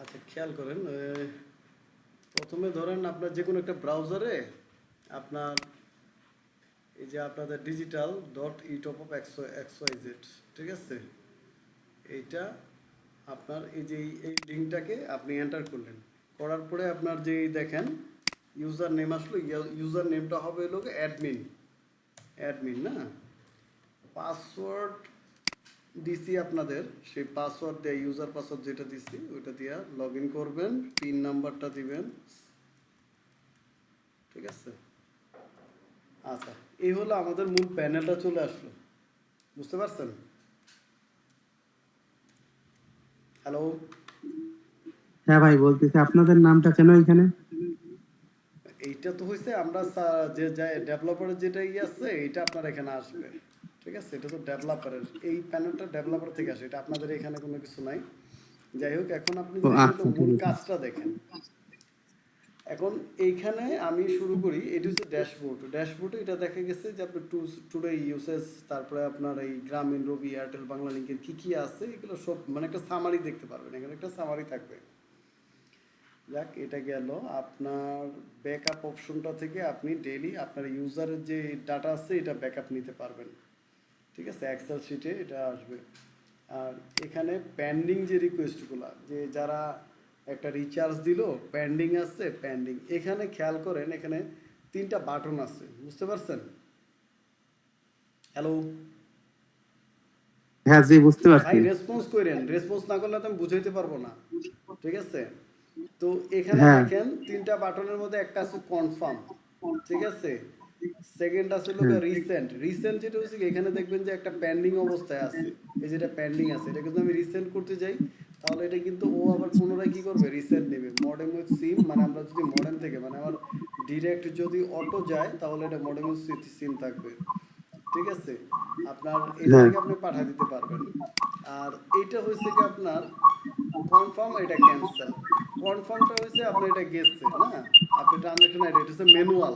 আচ্ছা, খেয়াল করেন, প্রথমে ধরেন আপনার যে কোনো একটা ব্রাউজারে আপনার এই যে আপনাদের digital dot E top of X Y Z, ঠিক আছে? এইটা আপনার এই যে এই লিঙ্কটাকে আপনি এন্টার করলেন, করার পরে আপনার যে দেখেন ইউজার নেম আসলো, ইউজার নেমটা হবে হলো অ্যাডমিন, অ্যাডমিন না, পাসওয়ার্ড দিছি আপনাদের, সেই পাসওয়ার্ড দিয়ে ইউজার পাসওয়ার্ড যেটা দিছি ওইটা দিয়ে লগ ইন করবেন, পিন নাম্বারটা দিবেন, ঠিক আছে? আচ্ছা, এই হলো আমাদের মূল প্যানেলটা চলে আসলো, বুঝতে পারছেন? হ্যালো, হ্যাঁ ভাই, বলতেছি আপনাদের নামটা কেন এখানে? এইটা তো হয়েছে আমরা যে ডেভেলপারের যেটা আছে এইটা আপনার এখানে আসবে, ঠিক আছে? এটা তো ডেভেলপারের, এই প্যানেলটা ডেভেলপার থেকে আসে, এটা আপনাদের এখানে কোনো কিছু নাই। যাই হোক, এখন আপনি ও যদি আচ্ছা, ঠিক মূল আছে। কাজটা দেখেন, এখন এইখানে আমি শুরু করি। এটা হচ্ছে ড্যাশবোর্ড, ড্যাশবোর্ডে এটা দেখা গেছে যে আপনার টুডে ইউসেজ, তারপরে আপনার এই গ্রামীণ, রবি, এয়ারটেল, বাংলা লিঙ্কের কী কী আছে এগুলো সব মানে একটা সামারি দেখতে পারবেন, এখানে একটা সামারি থাকবে। যাক, এটা গেল আপনার ব্যাকআপ অপশনটা থেকে আপনি ডেইলি আপনার ইউজারের যে ডাটা আছে এটা ব্যাকআপ নিতে পারবেন, ঠিক আছে? এক্সেল শিটে এটা আসবে। আর এখানে পেন্ডিং যে রিকোয়েস্টগুলো, যে যারা একটা রিচার্জ দিল পেন্ডিং আছে, পেন্ডিং, এখানে খেয়াল করেন, এখানে তিনটা বাটন আছে, বুঝতে পারছেন? হ্যালো হ্যাঁ জি, বুঝতে ভাই, পারছি। রেসপন্স করেন, রেসপন্স না করলে তো আমি বুঝাইতে পারবো না, ঠিক আছে? তো এখানে হ্যাঁ দেখেন তিনটা বাটনের মধ্যে একটা আছে কনফার্ম, ঠিক আছে? সেকেন্ড আছে লোক হ্যাঁ রিসেন্ট, রিসেন্ট যেটা হচ্ছে কি, এখানে দেখবেন যে একটা পেন্ডিং অবস্থায় আছে, এই যেটা পেন্ডিং আছে এটা কিন্তু আমি রিসেন্ট করতে যাই, তাহলে এটা কিন্তু ও আবার পুনরায় কি করবে, রিসেন্ট নেবে। মডেম উইথ সিম মানে আমরা যদি মডেম থেকে মানে আমার ডিরেক্ট যদি অটো যায় তাহলে এটা মডেম উইথ সিম থাকবে, ঠিক আছে? আপনার এটা হ্যাঁ থেকে আপনি পাঠিয়ে দিতে পারবেন। আর এইটা হয়েছে কি আপনার কনফার্ম, এটা ক্যান্সেল। কনফার্মটা হয়েছে আপনি এটা গেছে না, আপনি ট্রানজাকশন আইডি, এটা হচ্ছে ম্যানুয়াল।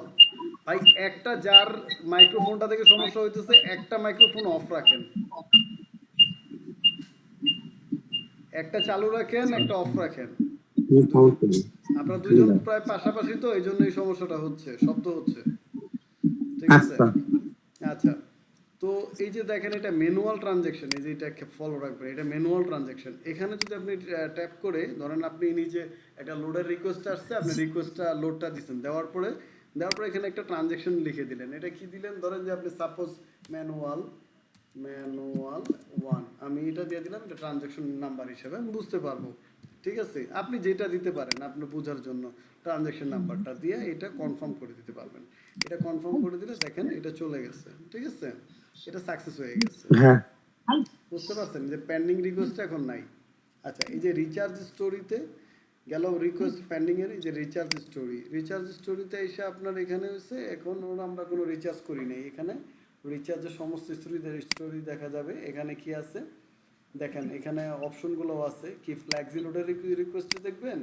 ভাই, একটা যার মাইক্রোফোনটা থেকে সমস্যা হইতেছে একটা মাইক্রোফোন অফ রাখেন, একটা চালু রাখেন, একটা অফ রাখেন, দুইজন, সমস্যা নেই। আপনারা দুইজন প্রায় পাশাপাশি, তো এই জন্য এই সমস্যাটা হচ্ছে, শব্দ হচ্ছে, ঠিক আছে? আচ্ছা আচ্ছা, তো এই যে দেখেন এটা ম্যানুয়াল ট্রানজ্যাকশন, এই যে এটা ফলো রাখবেন, এটা ম্যানুয়াল ট্রানজ্যাকশন। এখানে যদি আপনি ট্যাপ করে ধরেন আপনি নিজে একটা লোডের রিকোয়েস্ট আসছে, আপনি রিকোয়েস্টটা লোডটা দিচ্ছেন, দেওয়ার পরে এখানে একটা ট্রানজ্যাকশন লিখে দিলেন, এটা কি দিলেন, ধরেন যে আপনি সাপোজ ম্যানুয়াল ম্যানুয়াল ওয়ান, আমি এটা দিয়ে দিলাম, এটা ট্রানজ্যাকশন নাম্বার হিসেবে আমি বুঝতে পারবো, ঠিক আছে? আপনি যেটা দিতে পারেন আপনার বোঝার জন্য, ট্রানজ্যাকশন নাম্বারটা দিয়ে এটা কনফার্ম করে দিতে পারবেন। এটা কনফার্ম করে দিলে দেখেন এটা চলে গেছে, ঠিক আছে? এটা সাকসেস হয়ে গেছে, হ্যাঁ বুঝতে পারছেন যে পেন্ডিং রিকোয়েস্ট এখন নাই। আচ্ছা, এই যে রিচার্জ স্টোরিতে গেল, রিকোয়েস্ট পেন্ডিং এর এই যে রিচার্জ স্টোরিতে এসে আপনার এখানে হচ্ছে এখন আমরা কোনো রিচার্জ করি নাই, এখানে রিচার্জের সমস্ত স্টোরি দেখা যাবে। এখানে কি আছে দেখেন, এখানে অপশনগুলো আছে কি, ফ্ল্যাক্সি লোডের রিকোয়েস্ট দেখবেন,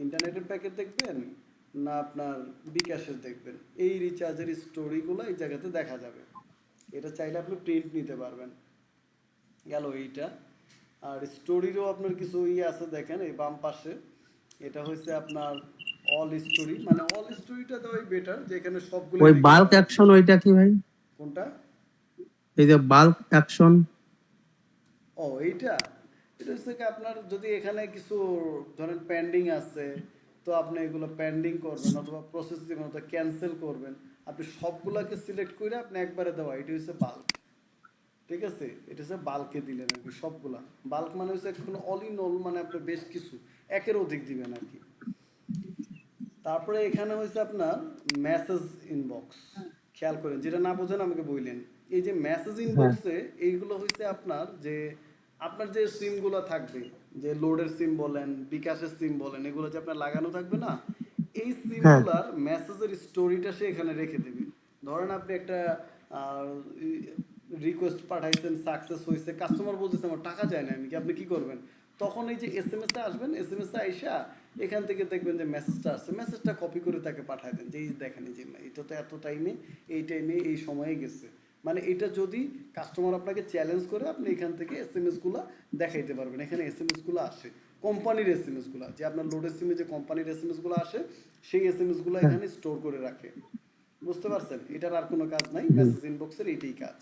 ইন্টারনেটের প্যাকেট দেখবেন, না আপনার বিকাশের দেখবেন, এই রিচার্জের স্টোরিগুলো এই জায়গাতে দেখা যাবে। এটা চাইলে আপনি প্রিন্ট নিতে পারবেন, গেল এইটা। আর স্টোরিরও আপনার কিছু আছে দেখেন এই বাম পাশে, এটা হচ্ছে আপনার অল স্টোরি, মানে অল স্টোরিটা দেওয়াই বেটার, যেখানে সবগুলোই ওই দেখতে বাল্ক পাবেন। অ্যাকশন ওইটা কি ভাই? কোনটা? এই যে বাল্ক অ্যাকশন। ও, এইটা এটা হচ্ছে কি আপনার যদি এখানে কিছু ধরেন পেন্ডিং আছে, তো আপনি এগুলো পেন্ডিং করবেন অথবা প্রসেস দিবেন অথবা ক্যান্সেল করবেন, আপনি সবগুলাকে সিলেক্ট করে আপনি একবারে দেওয়া, এটা হচ্ছে বাল্ক, ঠিক আছে? এটা হচ্ছে বাল্কে দিলেন আর কি সবগুলা। বাল্ক মানে হচ্ছে কোনো অল ইন অল, মানে আপনি বেশ কিছু একের অধিক দিবেন আর কি। তারপরে এখানে হচ্ছে আপনার মেসেজ ইনবক্স, খেয়াল করেন, যেটা না বোঝেন আমাকে বললেন। এই যে মেসেজ হ্যাঁ ইনবক্সে এইগুলো হচ্ছে আপনার যে আপনার যে সিমগুলো থাকবে, যে লোডের সিম বলেন, বিকাশের সিম বলেন, এগুলো যে আপনার লাগানো থাকবে না, এই হ্যাঁ সিমগুলার মেসেজের স্টোরিটা সে এখানে রেখে দেবে। ধরেন আপনি একটা রিকোয়েস্ট পাঠাইছেন, সাকসেস হয়েছে, কাস্টমার বলতেছে আমার টাকা যায় না, আমি কি, আপনি কি করবেন? তখন এই যে এস এম এস এ আসবেন, এস এম এস এ আইসা এখান থেকে দেখবেন যে মেসেজটা আসছে, মেসেজটা কপি করে তাকে পাঠায় দেন যে এই দেখেন, এই যে এটা তো এত টাইমে, এই টাইমে এই সময়ে গেছে। মানে এটা যদি কাস্টমার আপনাকে চ্যালেঞ্জ করে, আপনি এখান থেকে এস এম এস গুলা দেখাইতে পারবেন, এখানে এস এম এস গুলো আসে। কোম্পানির এসএমএস গুলা, যে আপনার লোডের সিমে যে কোম্পানির এসএমএস গুলো আসে, সেই এসএমএস গুলো এখানে স্টোর করে রাখে। বুঝতে পারছেন? এটার আর কোনো কাজ নাই, মেসেজ ইনবক্সের এইটাই কাজ।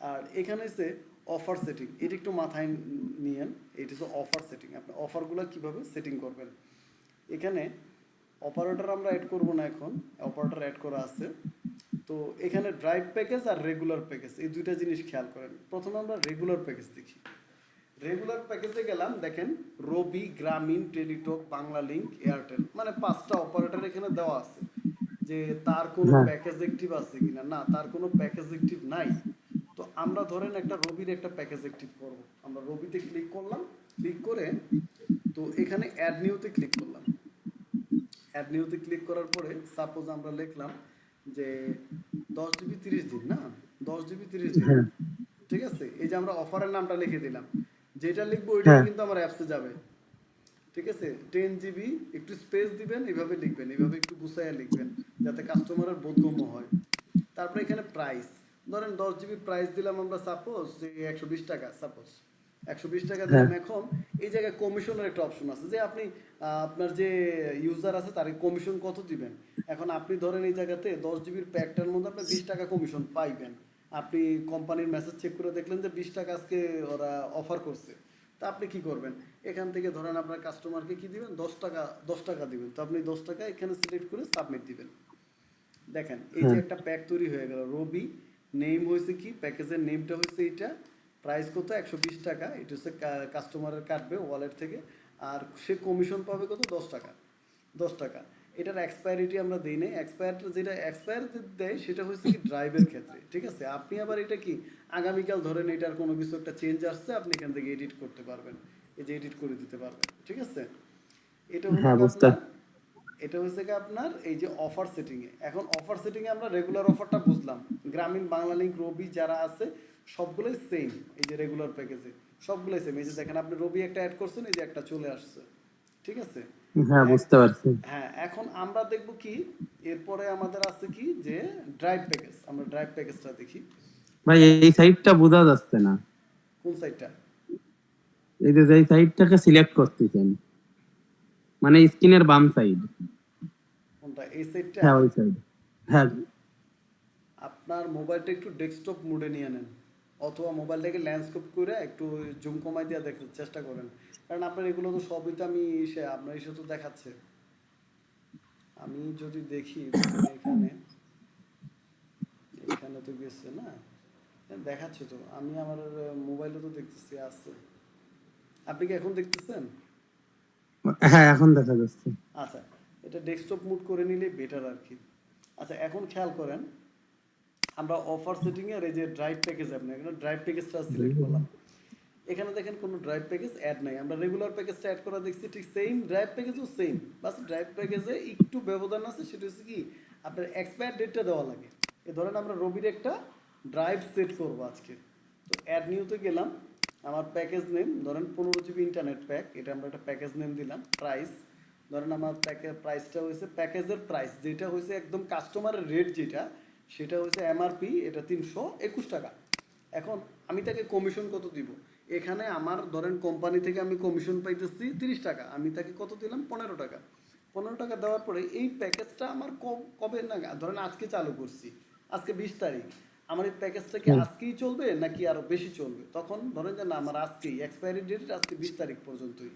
আর এখানে হচ্ছে অফার সেটিং, এটা একটু মাথায় নিয়েন। এটা হচ্ছে অফার সেটিং, আপনি অফারগুলো কিভাবে সেটিং করবেন। এখানে অপারেটর আমরা অ্যাড করব না, এখন অপারেটর অ্যাড করা আছে। তো এখানে ড্রাইভ প্যাকেজ আর রেগুলার প্যাকেজ, এই দুইটা জিনিস খেয়াল করেন। প্রথমে আমরা রেগুলার প্যাকেজ দেখি। রেগুলার প্যাকেজে গেলাম, দেখেন রবি, গ্রামীণ, টেলিটক, বাংলা লিংক, এয়ারটেল, মানে 5টা অপারেটর এখানে দেওয়া আছে। যে তার কোনো হ্যাঁ প্যাকেজ অ্যাক্টিভ আছে কিনা, না তার কোনো প্যাকেজ অ্যাক্টিভ নাই। তো আমরা ধরেন একটা রবির একটা প্যাকেজ অ্যাক্টিভ করব, আমরা রবিতে ক্লিক করলাম, ক্লিক করে তো এখানে অ্যাড নিউতে ক্লিক করলাম। অ্যাড নিউতে ক্লিক করার পরে সাপোজ আমরা লিখলাম যে 10 GB 30 দিন, না 10 GB 30 দিন, হ্যাঁ ঠিক আছে। এই যে আমরা অফারের নামটা লিখে দিলাম, যেটা লিখবো ওইটাই হ্যাঁ কিন্তু আমার অ্যাপসে যাবে, ঠিক আছে। 10 GB, একটু স্পেস দিবেন, এইভাবে লিখবেন, এইভাবে একটু গুছাইয়া লিখবেন যাতে কাস্টমারের বোধগম্য হয়। তারপরে এখানে প্রাইস, ধরেন 10 GB প্রাইস দিলাম আমরা, সাপোজ যে 120 টাকা, সাপোজ 120 টাকা হ্যাঁ দিলাম। এখন এই জায়গায় কমিশনের একটা অপশন আছে, যে আপনি আপনার যে ইউজার আছে তার কমিশন কত দিবেন। এখন আপনি ধরেন এই জায়গাতে 10 GB প্যাকটার মধ্যে আপনি 20 টাকা কমিশন পাইবেন। আপনি কোম্পানির মেসেজ চেক করে দেখলেন যে 20 টাকা আজকে ওরা অফার করছে, তা আপনি কি করবেন, এখান থেকে ধরেন আপনার কাস্টমারকে কি দিবেন, 10 টাকা দিবেন। তো আপনি 10 টাকা এখানে সিলেক্ট করে সাবমিট দিবেন। দেখেন এই যে হ্যাঁ একটা প্যাক তৈরি হয়ে গেল। রবি, নেম হয়েছে কি, প্যাকেজের নেমটা হয়েছে এইটা, প্রাইস কত 120 টাকা, এটা হচ্ছে কাস্টমারের কাটবে ওয়ালেট থেকে। আর সে কমিশন পাবে কত, 10 টাকা, 10 টাকা। এটার এক্সপায়ারিটি আমরা দিই নাই, যেটা এক্সপায়ার দেয় সেটা হচ্ছে কি ড্রাইভের ক্ষেত্রে, ঠিক আছে। আপনি আবার এটা কি আগামীকাল ধরেন এটার কোনো কিছু একটা চেঞ্জ আসছে, আপনি এখান থেকে এডিট করতে পারবেন, এই যে এডিট করে দিতে পারবেন, ঠিক আছে। এটা হলো হ্যাঁ কি বুঝতে আপনার, এটা হচ্ছে কি আপনার এই যে অফার সেটিং এ। এখন অফার সেটিং এ আমরা রেগুলার অফারটা বুঝলাম, গ্রামীণ, বাংলা লিংক, রবি যারা আছে সবগুলোই সেম। এই যে রেগুলার প্যাকেজে সবগুলোই সেম। এই যে দেখেন আপনি রবি একটা অ্যাড করছেন, এই যে একটা চলে আসছে, ঠিক আছে। হ্যাঁ বুঝতে পারছি। হ্যাঁ, এখন আমরা দেখব কি, এরপরে আমাদের আছে কি যে ড্রাইভ প্যাকেজ, আমরা ড্রাইভ প্যাকেজটা দেখি। ভাই এই সাইডটা বোঝা যাচ্ছে না, কোন সাইটটা? এই যে যেই সাইডটাকে সিলেক্ট করতেছেন, মানে স্ক্রিনের বাম সাইড। কোনটা, এই সাইটটা? হ্যাঁ ওই সাইড। হ্যাঁ আপনার মোবাইলটা একটু ডেস্কটপ মোডে নিয়ে নেন, অথবা মোবাইলটাকে ল্যান্ডস্কেপ করে একটু জুম কমাই দিয়ে দেখতে চেষ্টা করেন। কারণ আপনার এগুলো তো সবই তো আমি আপনার এসে তো দেখাচ্ছে। আমি যদি দেখি, দেখেন এখানে, এখানে তো গেছে না, দেখাচ্ছে তো, আমি আমার মোবাইলে তো দেখতেছি আছে। আপনি কি এখন দেখতেছেন? হ্যাঁ এখন দেখা যাচ্ছে। আচ্ছা, এটা ডেস্কটপ মুড করে নিলে বেটার আর কি। আচ্ছা, এখন খেয়াল করেন, আমরা অফার সেটিং এর এই যে ড্রাইভ প্যাকেজ, আপনি এখানে ড্রাইভ প্যাকেজটা সিলেক্ট করলাম। এখানে দেখেন কোনো ড্রাইভ প্যাকেজ অ্যাড নাই, আমরা রেগুলার প্যাকেজটা অ্যাড করা দেখছি, ঠিক সেম ড্রাইভ প্যাকেজও সেম, বাস ড্রাইভ প্যাকেজে একটু ব্যবধান আছে, সেটা হচ্ছে কি আপনার এক্সপায়ার ডেটটা দেওয়া লাগে। এ ধরেন আমরা রবির একটা ড্রাইভ সেট করবো আজকে, তো অ্যাড নিউতে গেলাম, আমার প্যাকেজ নেম ধরেন 15 GB ইন্টারনেট প্যাক, এটা আমরা একটা প্যাকেজ নেম দিলাম। প্রাইস ধরেন আমার প্রাইসটা হয়েছে, প্যাকেজের প্রাইস যেটা হয়েছে একদম কাস্টমারের রেট যেটা, সেটা হয়েছে এমআরপি, এটা 321 টাকা। এখন আমি তাকে কমিশন কত দিব, এখানে আমার ধরেন কোম্পানি থেকে আমি কমিশন পাইতেছি 30 টাকা, আমি তাকে কত দিলাম, 15 টাকা। 15 টাকা দেওয়ার পরে এই প্যাকেজটা আমার কবে না, ধরেন আজকে চালু করছি, আজকে 20 তারিখ, আমার এই প্যাকেজটা কি আজকেই চলবে নাকি আরো বেশি চলবে, তখন ধরেন যে না আমার আজকেই এক্সপায়ারি ডেট আজকে 20 তারিখ পর্যন্তই।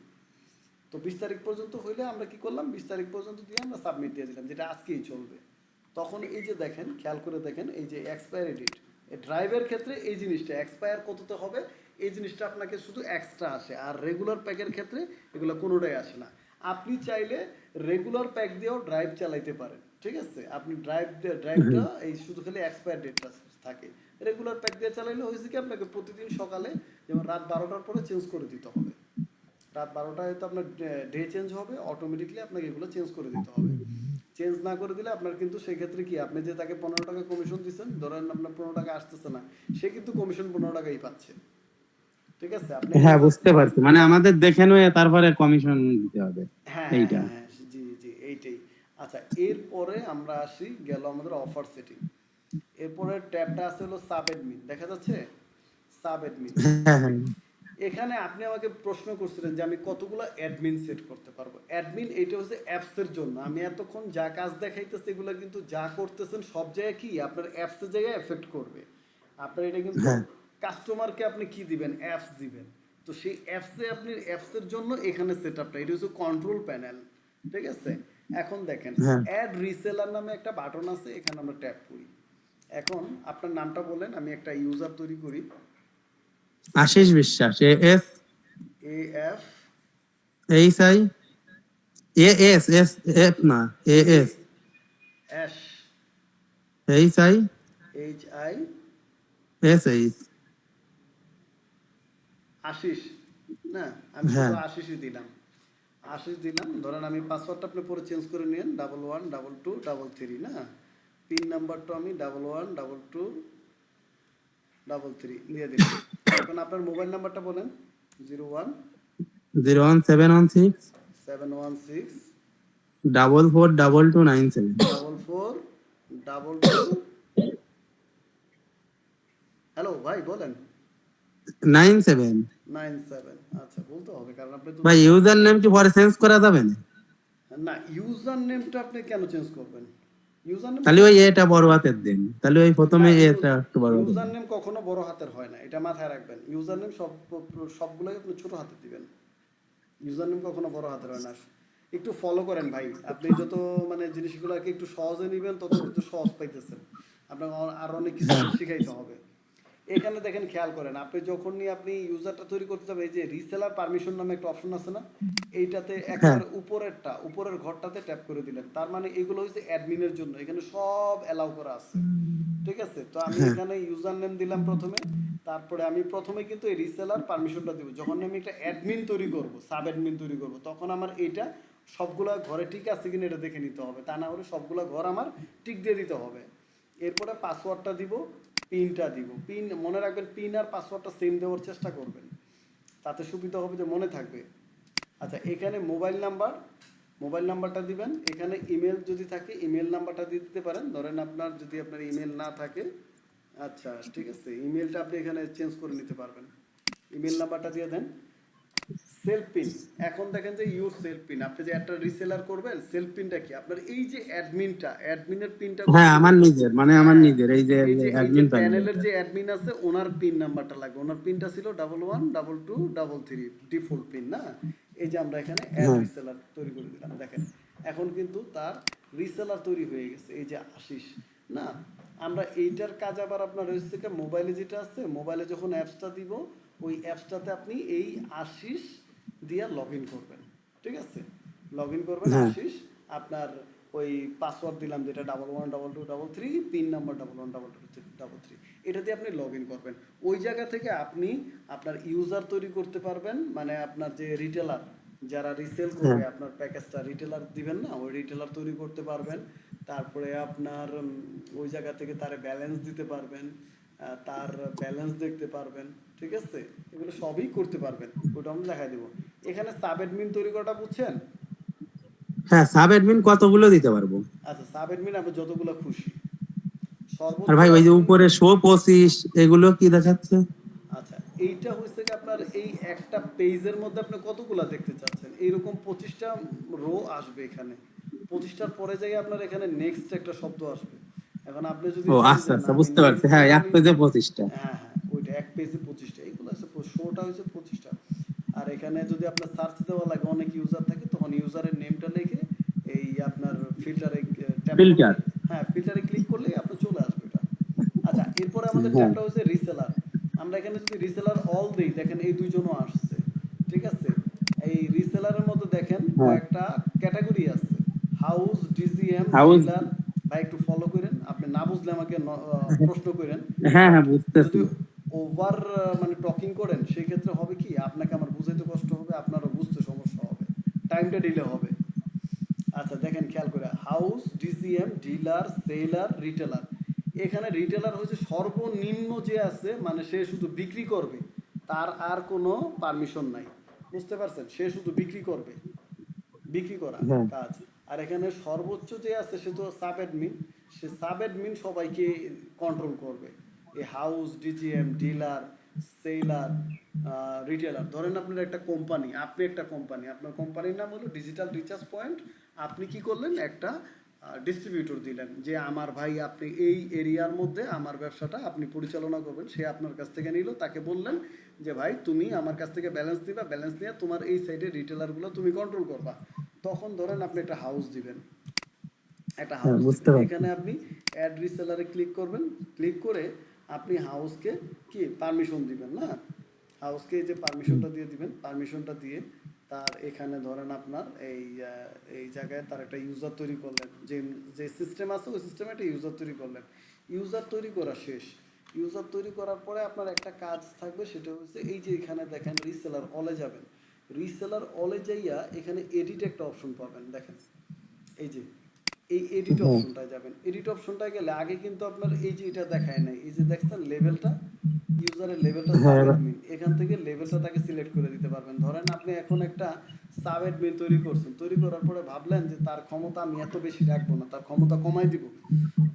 তো 20 তারিখ পর্যন্ত হইলে আমরা কি করলাম, 20 তারিখ পর্যন্ত দিয়ে আমরা সাবমিট দিয়ে দিলাম, যেটা আজকেই চলবে। তখন এই যে দেখেন, খেয়াল করে দেখেন, এই যে এক্সপায়ারি ডেট, এই ড্রাইভের ক্ষেত্রে এই জিনিসটা এক্সপায়ার কততে হবে, এই জিনিসটা আপনাকে শুধু এক্সট্রা আসে, আর রেগুলার প্যাকের ক্ষেত্রে এগুলো কোনোটাই আসে না। আপনি চাইলে রেগুলার প্যাক দিয়েও ড্রাইভ চালাইতে পারেন, ঠিক আছে। আপনি ড্রাইভটা এই শুধু খালি এক্সপায়ার ডেটটা থাকে। রেগুলার প্যাক দিয়ে চালাইলে হয়েছে কি, আপনাকে প্রতিদিন সকালে যেমন রাত 12টার পরে চেঞ্জ করে দিতে হবে। রাত 12টায় তো আপনার ডে চেঞ্জ হবে, অটোমেটিকলি আপনাকে এগুলো চেঞ্জ করে দিতে হবে। চেঞ্জ না করে দিলে আপনার কিন্তু সেই ক্ষেত্রে কি, আপনি যে তাকে 15 টাকা কমিশন দিচ্ছেন, ধরেন আপনার 15 টাকা আসতেছে না, সে কিন্তু কমিশন 15 টাকাই পাচ্ছে, ঠিক আছে। আপনি হ্যাঁ বুঝতে পারছি, মানে আমাদের দেখে নিয়ে তারপরে কমিশন দিতে হবে হ্যাঁ হ্যাঁ এইটা। হ্যাঁ হ্যাঁ, জি জি এইটাই। আচ্ছা, এরপরে আমরা আসি, গেল আমাদের অফার সেটিং। এরপরে ট্যাবটা আছে হলো সাব অ্যাডমিন, দেখা যাচ্ছে সাব অ্যাডমিন। হ্যাঁ হ্যাঁ এখানে আপনি আমাকে প্রশ্ন করছিলেন যে আমি কতগুলো অ্যাডমিন সেট করতে পারবো। অ্যাডমিন এটা হচ্ছে অ্যাপসের জন্য। আমি এতক্ষণ যা কাজ দেখাইতেছি এগুলো কিন্তু যা করতেছেন সব জায়গায় কি আপনার অ্যাপসের জায়গায় এফেক্ট করবে। আপনার এটা কিন্তু হ্যাঁ কাস্টমারকে আপনি কি দিবেন, অ্যাপস দিবেন। তো সেই অ্যাপসে আপনি অ্যাপসের জন্য এখানে সেট আপটা, এটা হচ্ছে কন্ট্রোল প্যানেল। ঠিক আছে, এখন দেখেন হ্যাঁ অ্যাড রিসেলার নামে একটা বাটন আছে, এখানে আমরা ট্যাপ করি। এখন আপনার নামটা বলেন, আমি একটা ইউজার তৈরি করি। Ashis Biswas, S AF H I, S S F না, S ash H I HI S H. Ashis, না আমি হ্যাঁ শুধু আশিসই দিলাম, আশিস দিলাম। ধরেন আমি পাসওয়ার্ডটা আপনি পরে চেঞ্জ করে নিন, 112233 না। পিন নাম্বারটা আমি 112233 দিয়ে দিলাম। এখন আপনার মোবাইল নাম্বারটা বলেন, 01716 01716 442297। 4422। হ্যালো ভাই বলেন। 97। 97, আচ্ছা বলতে হবে কারণ আপনি তো ভাই ইউজার নেম কি পরে চেঞ্জ করা যাবে না? না, ইউজার নেমটা আপনি কেন চেঞ্জ করবেন? ইউজার নেম তাহলে ওই এটা বড় হাতের দিন, তাহলে ওই প্রথমে এটা একটু বড় হাতের ইউজার দিন। নেম কখনো বড় হাতের হয় না, এটা মাথায় রাখবেন। ইউজার নেম সবগুলোই আপনি ছোট হাতে দিবেন। ইউজার নেম কখনো বড় হাতের হয় না। একটু ফলো করেন ভাই, আপনি যত মানে জিনিসগুলোকে একটু সহজে নেবেন তত কিন্তু সহজ পাইতেছেন। আপনার আর অনেক কিছু শিখাইতে হবে। এখানে দেখেন খেয়াল করেন, আপনি যখনই আপনি ইউজারটা তৈরি করতে যাবেন, এই যে রিসেলার পারমিশন নামে একটা অপশন আছে না, এইটাতে হ্যাঁ একেবারে উপরের ঘরটাতে ট্যাপ করে দিলেন। তার মানে এগুলো হচ্ছে অ্যাডমিনের জন্য, এখানে সব অ্যালাউ করা আছে। ঠিক আছে, তো আমি হ্যাঁ এখানে ইউজার নেম দিলাম প্রথমে। তারপরে আমি প্রথমে কিন্তু এই রিসেলার পারমিশনটা দিব। যখন আমি একটা অ্যাডমিন তৈরি করব, সাব অ্যাডমিন তৈরি করব, তখন আমার এইটা সবগুলা ঘরে ঠিক আছে কিনা এটা দেখে নিতে হবে। তা না হলে সবগুলা ঘর আমার টিক দিয়ে দিতে হবে। এরপরে পাসওয়ার্ডটা দিব, পিনটা দিব। পিন মনে রাখবেন, পিন আর পাসওয়ার্ডটা সেম দেওয়ার চেষ্টা করবেন, তাতে সুবিধা হবে যে মনে থাকবে। আচ্ছা, এখানে মোবাইল নাম্বারটা দিবেন। এখানে ইমেল যদি থাকে ইমেল নাম্বারটা দিয়ে দিতে পারেন। ধরেন আপনার যদি আপনার ইমেল না থাকে, আচ্ছা ঠিক আছে, ইমেলটা আপনি এখানে চেঞ্জ করে নিতে পারবেন। ইমেল নাম্বারটা দিয়ে দেন। সেলফ পিন, এখন দেখেন যে ইউর সেলফ পিন, আপনি যে একটা রিসেলার করবেন, সেলফ পিনটা কি আপনার এই যে অ্যাডমিনের পিনটা হ্যাঁ কোথায় আমার দিবেন? নিজের, মানে আমার হ্যাঁ, নিজের এই যে এই যে অ্যাডমিন প্যানেল। প্যানেলের যে অ্যাডমিন আছে ওনার পিন নাম্বারটা লাগবে। ওনার পিনটা ছিল 112233 ডিফল্ট পিন না। এই যে আমরা এখানে অ্যাড হ্যাঁ রিসেলার তৈরি করে দিলাম। দেখেন এখন কিন্তু তার রিসেলার তৈরি হয়ে গেছে, এই যে আশিস না। আমরা এইটার কাজ আবার আপনার হচ্ছে কি, মোবাইলে যেটা আছে, মোবাইলে যখন অ্যাপসটা দিব, ওই অ্যাপসটাতে আপনি এই আশিস দিয়ে লগ ইন করবেন। ঠিক আছে, লগ ইন করবেন হ্যাঁ আশিস। আপনার ওই পাসওয়ার্ড দিলাম যেটা 112233, পিন নাম্বার 112233, এটা দিয়ে আপনি লগ ইন করবেন। ওই জায়গা থেকে আপনি আপনার ইউজার তৈরি করতে পারবেন, মানে আপনার যে রিটেলার যারা রিসেল হ্যাঁ করবে আপনার প্যাকেজটা, রিটেলার দিবেন না, ওই রিটেলার তৈরি করতে পারবেন। তারপরে আপনার ওই জায়গা থেকে তার ব্যালেন্স দিতে পারবেন, তার ব্যালেন্স দেখতে পারবেন। ঠিক আছে, এগুলো সবই করতে পারবেন, ওটা আমি দেখাই দেবো। এখানে সাব অ্যাডমিন তৈরি করাটা বুঝছেন? হ্যাঁ সাব অ্যাডমিন কতগুলো দিতে পারবো? আচ্ছা, সাব অ্যাডমিন আপনি যতগুলো খুশি, আর সর্বোচ্চ ভাই ওই যে আপনি। উপরে শো 25 এগুলো কি দেখাচ্ছে? আচ্ছা, এইটা হচ্ছে কি আপনার এই একটা পেজের মধ্যে আপনি কতগুলা দেখতে চাচ্ছেন, এইরকম 25টা রো আসবে এখানে। 25টার পরে যাই আপনার এখানে নেক্সট একটা শব্দ আসবে। এখন আপনি যদি ও চান আচ্ছা যে না আচ্ছা আমি বুঝতে পারছি, নেক্সট হ্যাঁ দিয়ে এক আমি, পেজে 25টা। হ্যাঁ হ্যাঁ, ওইটা এক পেজে 25টা, এইগুলো হচ্ছে শোটা হচ্ছে 25টা। আর এখানে যদি আপনার সার্চ দেওয়া লাগে, অনেক ইউজার থাকে, তখন ইউজারের নেমটা লিখে এই আপনার ফিল্টারে ট্যাপ ফিল্টার। করলেই, হ্যাঁ ফিল্টারে ক্লিক করলেই আপনার চলে আসবে এটা। আচ্ছা, এরপরে আমাদের হ্যাঁ ট্যাবটা হচ্ছে রিসেলার। আমরা এখানে যদি রিসেলার অল দেই, দেখেন এই দুইজনও আসছে। ঠিক আছে, এই রিসেলারের মধ্যে দেখেন হ্যাঁ কয়েকটা ক্যাটাগরি আছে। House, DGM, house. ডিলার। ভাই একটু ফলো করেন, আপনি না বুঝলে আমাকে প্রশ্ন করেন। হ্যাঁ বাট হ্যাঁ বুঝতেছি। যদি ওভার মানে টকিং করেন, সেই ক্ষেত্রে হবে কি, আপনাকে আমার বুঝাইতে কষ্ট হবে, আপনারও বুঝতে সমস্যা হবে, টাইমটা ডিলে হবে। আচ্ছা দেখেন খেয়াল করে, house, DCM, dealer, seller, retailer. এখানে রিটেলার হচ্ছে সর্বনিম্ন যে আছে, মানে সে শুধু বিক্রি করবে, তার আর কোনো পারমিশন নাই। বুঝতে পারছেন, সে শুধু বিক্রি করবে, বিক্রি করা হ্যাঁ কাজ। আর এখানে সর্বোচ্চ যে আছে সে তো সাব অ্যাডমিন, সে সাব অ্যাডমিন সবাইকে কন্ট্রোল করবে। এই house, DGM, dealer, seller, retailer, ধরেন আপনার একটা কোম্পানি, আপনি একটা কোম্পানি, আপনার কোম্পানির নাম হলো ডিজিটাল রিচার্জ পয়েন্ট। আপনি কি করলেন, একটা ডিস্ট্রিবিউটর দিলেন যে আমার ভাই আপনি এই এরিয়ার মধ্যে আমার ব্যবসাটা আপনি পরিচালনা করবেন। সে আপনার কাছ থেকে নিল, তাকে বললেন যে ভাই তুমি আমার কাছ থেকে ব্যালেন্স দিবা, ব্যালেন্স নিয়ে তোমার এই সাইডে রিটেলারগুলো তুমি কন্ট্রোল করবা। তখন ধরেন আপনি একটা হাউস দিবেন, একটা হ্যাঁ, হাউস বুঝতে দিবেন, পারছি। এখানে আপনি অ্যাড রিসেলারে ক্লিক করবেন। ক্লিক করে আপনি হাউসকে কি পারমিশন দিবেন না, হাউসকে এই যে পারমিশনটা দিয়ে দিবেন। পারমিশনটা দিয়ে তার এখানে ধরেন আপনার এই জায়গায় তার একটা ইউজার তৈরি করলেন, যে যে সিস্টেম আছে ওই সিস্টেমে একটা ইউজার তৈরি করলেন। ইউজার তৈরি করা শেষ। ইউজার তৈরি করার পরে আপনার একটা কাজ থাকবে, সেটা হচ্ছে এই যে এখানে দেখেন রিসেলার অলে যাবেন। রিসেলার অলে যাইয়া এখানে এডিট একটা অপশন পাবেন, দেখেন এই যে এই এডিট হ্যাঁ, অপশনটায় যাবেন। এডিট অপশনটায় গেলে আগে কিন্তু আপনার এই যে এটা দেখায় নাই, এই যে দেখছেন লেভেলটা, ইউজারের লেভেলটা সাব হ্যাঁ, অ্যাডমিন, এখান থেকে লেভেলটা তাকে সিলেক্ট করে দিতে পারবেন। ধরেন আপনি এখন একটা সাব অ্যাডমিন তৈরি করছেন, তৈরি করার পরে ভাবলেন যে তার ক্ষমতা আমি এত বেশি রাখবো না, তার ক্ষমতা কমাই দিব।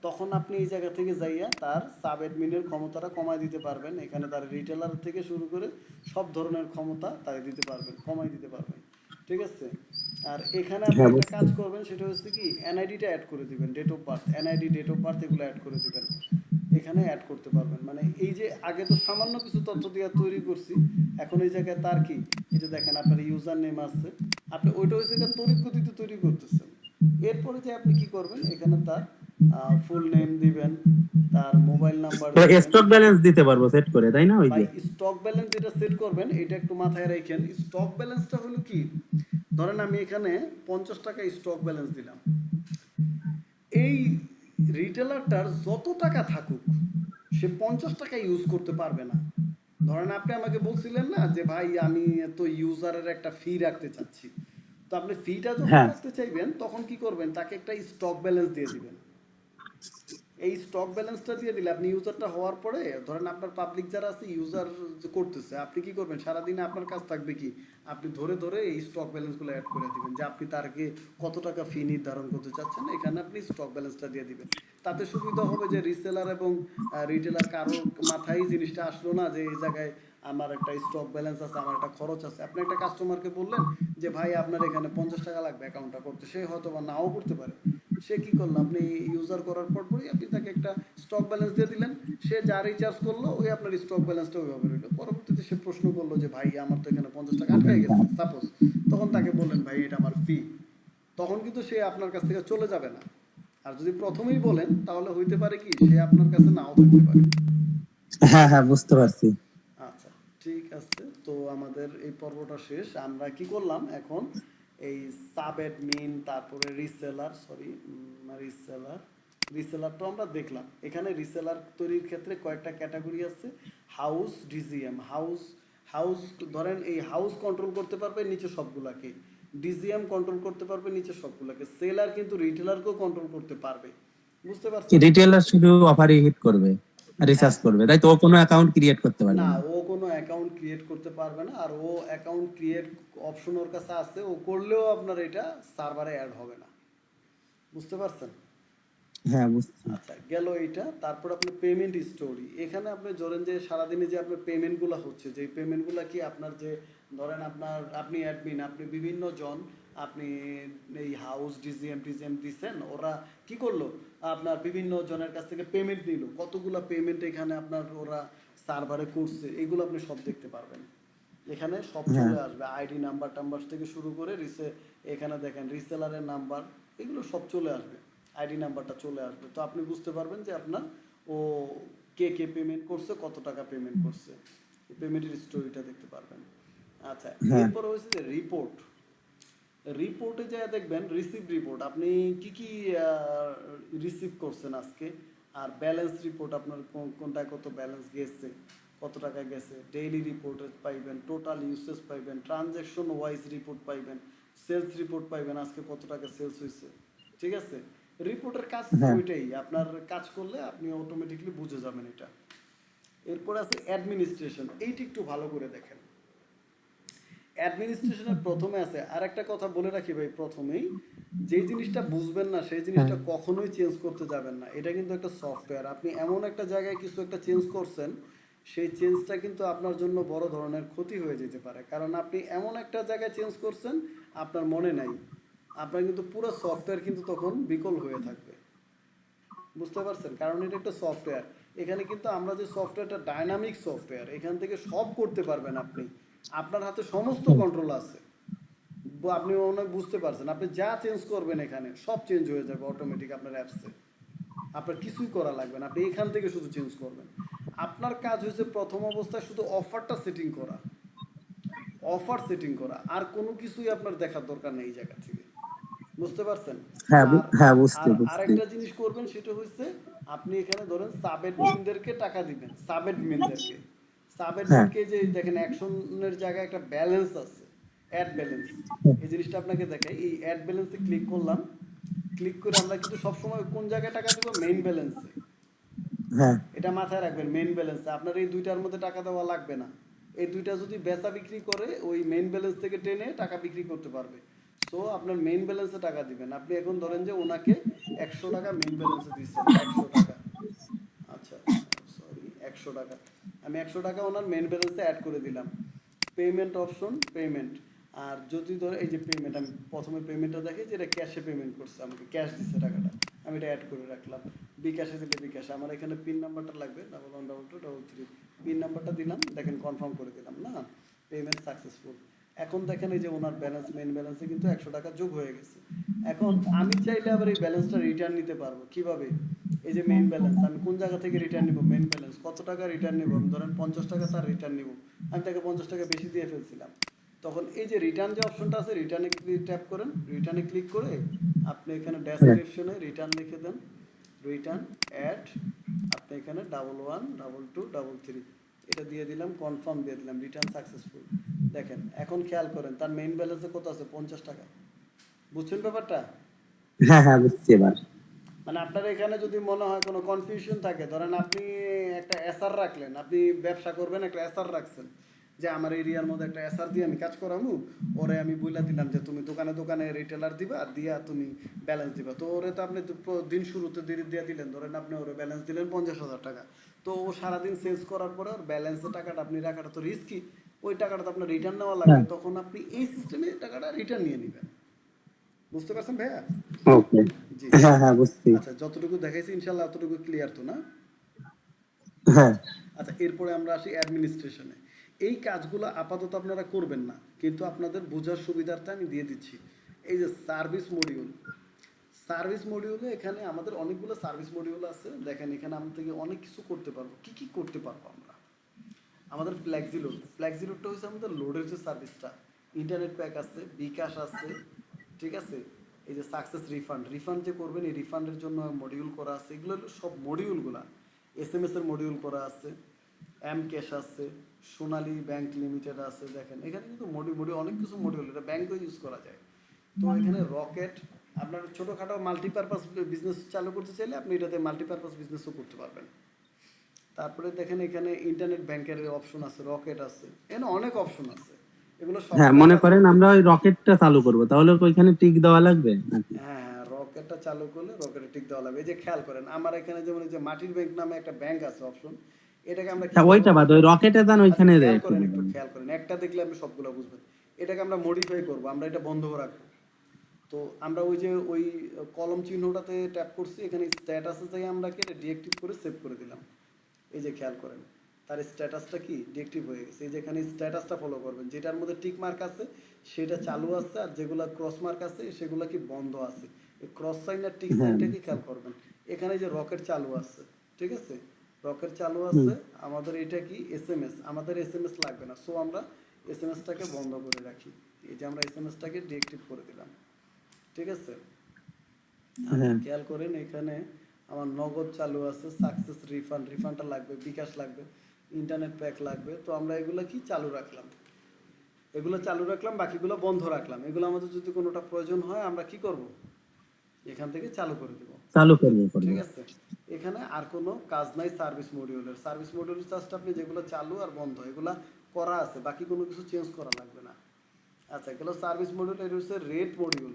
তখন আপনি এই জায়গা থেকে যাইয়া তার সাব অ্যাডমিনের ক্ষমতাটা কমাই দিতে পারবেন। এখানে তার রিটেলার থেকে শুরু করে সব ধরনের ক্ষমতা তাকে দিতে পারবেন, কমাই দিতে পারবেন। ঠিক আছে? আর এখানে আপনি হ্যাঁ, একটা বুঝতে কাজ করবেন, সেটা হচ্ছে কি এনআইডিটা অ্যাড করে দিবেন, date of birth, NID, date of birth এগুলো অ্যাড করে দিবেন। এখানে অ্যাড করতে পারবেন। মানে এই যে আগে তো সামান্য কিছু তথ্য দিয়ে তৈরি করছি, এখন এই জায়গায় তার কি, এই যে দেখেন আপনার ইউজার নেম আছে, আপনি ওইটা ওই জায়গায় তড়িৎ গতিতে তৈরি করতেছেন। এরপরে যে আপনি কি করবেন, এখানে তার ফুল নেম দিবেন, তার মোবাইল নাম্বার দিবেন। স্টক ব্যালেন্স দিতে পারবো সেট করে, তাই না? ওই ভাই যে স্টক ব্যালেন্স যেটা সেট করবেন এটা একটু মাথায় রাখেন। স্টক ব্যালেন্সটা হলো কি, ধরেন আমি এখানে 50 টাকা স্টক ব্যালেন্স দিলাম। এই রিটেলারটার যত টাকা থাকুক সে 50 টাকা ইউজ করতে পারবে না। ধরেন আপনি আমাকে বলছিলেন না যে ভাই আমি তো ইউজারের একটা ফি রাখতে চাচ্ছি, তো আপনি ফিটা যখন হ্যাঁ, রাখতে চাইবেন তখন কি করবেন, তাকে একটা স্টক ব্যালেন্স দিয়ে দিবেন। এই স্টক ব্যালেন্সটা দিয়ে দিলে আপনি ইউজারটা হওয়ার পরে ধরেন আপনার পাবলিক যারা আছে ইউজার করতেছে, আপনি কি করবেন, সারাদিনে আপনার কাজ থাকবে কি, আপনি ধরে ধরে এই স্টক ব্যালেন্সগুলো অ্যাড করে দিবেন, যে আপনি তারকে কত টাকা ফি নির্ধারণ করতে চাচ্ছেন, এখানে আপনি স্টক ব্যালেন্সটা দিয়ে দিবেন। তাতে সুবিধা হবে যে রিসেলার এবং রিটেলার কারোর মাথায় এই জিনিসটা আসলো না যে এই জায়গায় আমার একটা স্টক ব্যালেন্স আছে, আমার একটা খরচ আছে। আপনি একটা কাস্টমারকে বললেন যে ভাই আপনার এখানে 50 টাকা লাগবে অ্যাকাউন্টটা করতে, সে হয়তো বা নাও করতে পারে। সে কি করলো, আপনি ইউজার করার পরই আপনি তাকে একটা স্টক ব্যালেন্স দিয়ে দিলেন। সে যা রিচার্জ করলো ওই আপনার স্টক ব্যালেন্সটা ওইভাবে রইলো। পরবর্তীতে সে প্রশ্ন করলো যে ভাই আমার তো এখানে 50 টাকা আটকায় গেছে সাপোজ, তখন তাকে বললেন ভাই এটা আমার ফি, তখন কিন্তু সে আপনার কাছ থেকে চলে যাবে না। আর যদি প্রথমেই বলেন তাহলে হইতে পারে কি সে আপনার কাছে নাও থাকতে পারে। হ্যাঁ, হ্যাঁ, বুঝতে পারছি। আচ্ছা, ঠিক আছে। তো আমাদের এই পর্বটা শেষ। আমরা কি করলাম এখন, এই সাব অ্যাডমিন, তারপরে রিসেলার, রিসেলার, রিসেলারটা আমরা দেখলাম। এখানে রিসেলার তৈরির ক্ষেত্রে কয়েকটা ক্যাটাগরি আছে। House, DGM. হাউস, হাউস ধরেন এই হাউস কন্ট্রোল করতে পারবে নিচে সবগুলাকে, ডিজিএম কন্ট্রোল করতে পারবে নিচে সবগুলাকে, সেলার কিন্তু রিটেলারকেও কন্ট্রোল করতে পারবে। বুঝতে কি পারছেন? রিটেলার শুধু অফারই হিট করবে, হ্যাঁ, রিসার্চ করবে, তাই তো? ও কোনো অ্যাকাউন্ট ক্রিয়েট করতে পারবে না না। ও কোনো অ্যাকাউন্ট ক্রিয়েট করতে পারবে না। আর ও অ্যাকাউন্ট ক্রিয়েট অপশন ওর কাছে আছে, ও করলেও আপনার এটা সার্ভারে অ্যাড হবে না। বুঝতে পারছেন? হ্যাঁ, বুঝছি। আচ্ছা, গেল এইটা। তারপর আপনার পেমেন্ট স্টোরি, এখানে আপনি ধরেন যে সারাদিনে যে আপনার পেমেন্টগুলো হচ্ছে, যে পেমেন্টগুলো কি আপনার যে ধরেন আপনার, আপনি অ্যাডমিন, আপনি বিভিন্ন জন, আপনি এই হাউস ডিজিএম টিজিএম দিচ্ছেন, ওরা কি করলো, আপনার বিভিন্ন জনের কাছ থেকে পেমেন্ট নিল, কতগুলো পেমেন্ট এখানে আপনার ওরা সার্ভারে করছে, এগুলো আপনি সব দেখতে পারবেন। এখানে সব হ্যাঁ, চলে আসবে, আইডি নাম্বার টাম্বার থেকে শুরু করে এখানে দেখেন রিসেলারের নাম্বার, এগুলো সব চলে আসবে, আইডি নাম্বারটা চলে আসবে। তো আপনি বুঝতে পারবেন যে আপনার ও কে কে পেমেন্ট করছে, কত টাকা পেমেন্ট করছে, এই পেমেন্টের স্টোরিটা দেখতে পারবেন। আচ্ছা, হ্যাঁ, এরপর হচ্ছে যে রিপোর্ট। রিপোর্টে যা দেখবেন রিসিভ রিপোর্ট, আপনি কি কি রিসিভ করছেন আজকে, আর ব্যালেন্স রিপোর্ট আপনার কোনটায় কত ব্যালেন্স গেছে, কত টাকা গেছে, ডেইলি রিপোর্ট পাইবেন, টোটাল ইউসেজ পাইবেন, ট্রানজ্যাকশন ওয়াইজ রিপোর্ট পাইবেন, সেলস রিপোর্ট পাইবেন, আজকে কত টাকা সেলস হয়েছে। ঠিক আছে? রিপোর্টের কাজ হ্যাঁ, ওইটাই, আপনার কাজ করলে আপনি অটোমেটিকলি বুঝে যাবেন এটা। এরপর আছে অ্যাডমিনিস্ট্রেশন, এইটা একটু ভালো করে দেখেন। অ্যাডমিনিস্ট্রেশনের প্রথমে আছে, আর একটা কথা বলে রাখি ভাই প্রথমেই, যে জিনিসটা বুঝবেন না সেই হ্যাঁ, জিনিসটা কখনোই চেঞ্জ করতে যাবেন না। এটা কিন্তু একটা সফটওয়্যার, আপনি এমন একটা জায়গায় কিছু একটা চেঞ্জ করছেন, সেই চেঞ্জটা কিন্তু আপনার জন্য বড় ধরনের ক্ষতি হয়ে যেতে পারে, কারণ আপনি এমন একটা জায়গায় চেঞ্জ করছেন আপনার মনে নাই, আপনার কিন্তু পুরো সফটওয়্যার কিন্তু তখন বিকল হয়ে থাকবে। বুঝতে পারছেন? কারণ এটা একটা সফটওয়্যার, এখানে কিন্তু আমরা যে সফটওয়্যারটা ডাইনামিক সফটওয়্যার, এখান থেকে সব করতে পারবেন আপনি, আপনার হাতে সমস্ত কন্ট্রোল আছে। আপনি অনেক বুঝতে পারছেন, আপনি যা চেঞ্জ করবেন এখানে সব চেঞ্জ হয়ে যাবে অটোমেটিক আপনার অ্যাপসে, আপনার কিছুই করা লাগবে না, আপনি এখান থেকে শুধু চেঞ্জ করবেন। আপনার কাজ হচ্ছে প্রথম অবস্থায় শুধু অফারটা সেটিং করা, অফার সেটিং করা, আর কোনো কিছুই আপনার দেখার দরকার নেই এই জায়গা থেকে। বুঝতে পারছেন? হ্যাঁ আর হ্যাঁ, বুঝতে আর বুঝতে। আরেকটা জিনিস করবেন, সেটা হচ্ছে আপনি এখানে ধরেন সাব অ্যাডমিনদেরকে টাকা দিবেন, সাব অ্যাডমিনদেরকে, সাব হ্যাঁ অ্যাডমিনকে যে দেখেন অ্যাকশনের জায়গায় একটা ব্যালেন্স আছে, অ্যাড ব্যালেন্স, এই জিনিসটা আপনাকে দেখাই। এই অ্যাড ব্যালেন্সে ক্লিক করলাম, ক্লিক করে আমরা কিন্তু সবসময় কোন জায়গায় টাকা দিব, মেইন ব্যালেন্সে। হ্যাঁ এটা মাথায় রাখবেন, মেইন ব্যালেন্সে আপনার এই দুইটার মধ্যে টাকা দেওয়া লাগবে না। এই দুইটা যদি বেচা বিক্রি করে ওই মেইন ব্যালেন্স থেকে টেনে টাকা বিক্রি করতে পারবে। সো আপনার মেইন ব্যালেন্সে টাকা দিবেন। আপনি এখন ধরেন যে ওনাকে 100 টাকা মেইন ব্যালেন্সে দিচ্ছেন, 100 টাকা, আচ্ছা সরি 100 টাকা, আমি 100 টাকা ওনার মেইন ব্যালেন্সে অ্যাড করে দিলাম। পেমেন্ট অপশন, পেমেন্ট, আর যদি ধরে এই যে পেমেন্ট, আমি প্রথমে পেমেন্টটা দেখি যে এটা ক্যাশে পেমেন্ট করছে, আমাকে ক্যাশ দিচ্ছে টাকাটা, আমি এটা অ্যাড করে রাখলাম। বিকাশে দিলে বিকাশে, আমার এখানে পিন নাম্বারটা লাগবে 111223, পিন নাম্বারটা দিলাম, দেখেন কনফার্ম করে দিলাম না, পেমেন্ট সাকসেসফুল। এখন দেখেন এই যে ওনার ব্যালেন্স, মেইন ব্যালেন্সে কিন্তু 100 টাকা যোগ হয়ে গেছে। এখন আমি চাইলে আবার এই ব্যালেন্সটা রিটার্ন নিতে পারবো কিভাবে, এই যে মেইন ব্যালেন্স, আমি কোন জায়গা থেকে রিটার্ন নিব, মেইন ব্যালেন্স কত টাকা রিটার্ন নিব, আমি ধরেন 50 টাকা তার রিটার্ন নিব, আমি তাকে 50 টাকা বেশি দিয়ে ফেলছিলাম। তখন এই যে রিটার্ন যে অপশনটা আছে, রিটার্নে ট্যাপ করেন, রিটার্নে ক্লিক করে আপনি এখানে হ্যাঁ ডেসক্রিপশনে রিটার্ন লিখে দেন, রিটার্ন অ্যাড, আপনি এখানে 111223 এটা দিয়ে দিলাম, কনফার্ম দিয়ে দিলাম, রিটার্ন সাকসেসফুল। দেখেন এখন খেয়াল করেন তার মেইন ব্যালেন্সে কত আছে, 50 টাকা। বুঝছেন ব্যাপারটা? হ্যাঁ হ্যাঁ, বুঝছি এবার। মানে আপনার এখানে যদি মনে হয় কোনো কনফিউশন থাকে, ধরেন আপনি একটা এসআর রাখলেন, আপনি ব্যবসা করবেন, একটা এসআর রাখছেন যে আমার এরিয়ার মধ্যে একটা এসআর দিয়ে আমি কাজ করামু, ওরে আমি বইলা দিলাম যে তুমি দোকানে দোকানে রিটেলার দিবা, দিয়া তুমি ব্যালেন্স দিবা, তো ওরে তো আপনি দিন শুরুতে দিয়ে দিলেন, ধরেন আপনি ওরে ব্যালেন্স দিলেন 50,000 টাকা, তো ও সারাদিন সেলস করার পরে ওর ব্যালেন্সের টাকাটা আপনি রাখাটা তো রিস্কি, ওই টাকাটা তো আপনার রিটার্ন নেওয়া লাগবে, হ্যাঁ তখন আপনি এই সিস্টেমে টাকাটা রিটার্ন নিয়ে নেবেন। বুঝতে পারছেন ভাইয়া? ওকে। জি। হ্যাঁ হ্যাঁ, বুঝছি। আচ্ছা, যতটুকু দেখাইছি ইনশাল্লাহ অতটুকু ক্লিয়ার তো না? হ্যাঁ আচ্ছা, এরপরে আমরা আসি অ্যাডমিনিস্ট্রেশনে। এই কাজগুলো আপাতত আপনারা করবেন না, কিন্তু আপনাদের বোঝার সুবিধার্থে আমি দিয়ে দিচ্ছি। এই যে সার্ভিস মডিউল, সার্ভিস মডিউলে এখানে আমাদের অনেকগুলো সার্ভিস মডিউল আছে, দেখেন এখানে আমরা থেকে অনেক কিছু করতে পারবো। কি কি করতে পারবো আমরা? আমাদের ফ্ল্যাক্সি লোড, ফ্ল্যাক্সি লোডটা হচ্ছে আমাদের লোডের যে সার্ভিসটা, ইন্টারনেট প্যাক আছে, বিকাশ আছে, ঠিক আছে, এই যে সাকসেস রিফান্ড, রিফান্ড যে করবেন এই রিফান্ডের জন্য মডিউল করা আছে, এগুলো হলো সব মডিউলগুলা। এসএমএস এর মডিউল করা আছে, এম ক্যাশ আছে, সোনালী ব্যাংক লিমিটেড আছে, দেখেন এখানে কিন্তু মডিউল অনেক কিছু মডিউল, এটা ব্যাংকও ইউজ করা যায়। তো এখানে রকেট, আপনার ছোটোখাটো মাল্টিপারপাস বিজনেস চালু করতে চাইলে আপনি এটাতে মাল্টিপারপাস বিজনেসও করতে পারবেন। তারপরে দেখেন এখানে ইন্টারনেট ব্যাংকের অপশন আছে, রকেট আছে, এখানে অনেক অপশন আছে, এগুলো হ্যাঁ, সবগুলো মনে কাজ করেন করতে। আমরা ওই রকেটটা চালু করব, তাহলে ওইখানে টিক দেওয়া লাগবে নাকি? হ্যাঁ হ্যাঁ, রকেটটা চালু করলে রকেটে টিক দেওয়া লাগবে। এই যে খেয়াল করেন আমার এখানে যেমন এই যে মাটির ব্যাংক নামে একটা ব্যাংক আছে অপশন, এটাকে আমরা কি হ্যাঁ, করবো, ওইটা বাদ, ওই রকেটে যান, আচ্ছা ওইখানে খেয়াল একটু করেন, একটু বলবেন। খেয়াল করেন, একটা দেখলে আপনি সবগুলো বুঝবেন। এটাকে আমরা মডিফাই করব, আমরা এটা বন্ধ রাখবো। তো আমরা ওই যে ওই কলম চিহ্নটাতে ট্যাপ করছি, এখানে স্ট্যাটাসে যাই আমরা কি ডিএক্টিভ করে সেভ করে দিলাম। এই যে খেয়াল করেন তার স্ট্যাটাসটা কি ডিএক্টিভ হয়ে গেছে। এই যে এখানে স্ট্যাটাসটা ফলো করবেন, যেটার মধ্যে টিক মার্ক আছে সেটা চালু আছে, আর যেগুলো ক্রস মার্ক আছে সেগুলো কি বন্ধ আছে। এই ক্রস সাইন আর টিক হ্যাঁ। সাইনটা কি খেয়াল করবেন। এখানে যে রকেট চালু আছে, ঠিক আছে, রকেট চালু হুম। আছে, আমাদের এটা কি এসএমএস, আমাদের এসএমএস লাগবে না, সো আমরা এসএমএসটাকে বন্ধ করে রাখি। এই যে আমরা এসএমএসটাকে ডিএক্টিভ করে দিলাম, ঠিক আছে। আচ্ছা হ্যাঁ খেয়াল করেন এখানে আমার নগদ চালু আছে, সাকসেস রিফান্ড, রিফান্ডটা লাগবে, বিকাশ লাগবে, ইন্টারনেট প্যাক লাগবে, তো আমরা এগুলো কি চালু রাখলাম, এগুলো চালু রাখলাম, বাকিগুলো বন্ধ রাখলাম। এগুলো আমাদের যদি কোনোটা প্রয়োজন হয় আমরা কি করব, এখান থেকে চালু করে দেব, চালু করবো করবো। ঠিক আছে। এখানে আর কোনো কাজ নাই সার্ভিস মডিউলের, সার্ভিস মডিউলের জাস্ট আপনি যেগুলো চালু আর বন্ধ এগুলা করা আছে, বাকি কোনো কিছু চেঞ্জ করা লাগবে না। আচ্ছা গেল সার্ভিস মডিউল। এর হচ্ছে রেট মডিউল,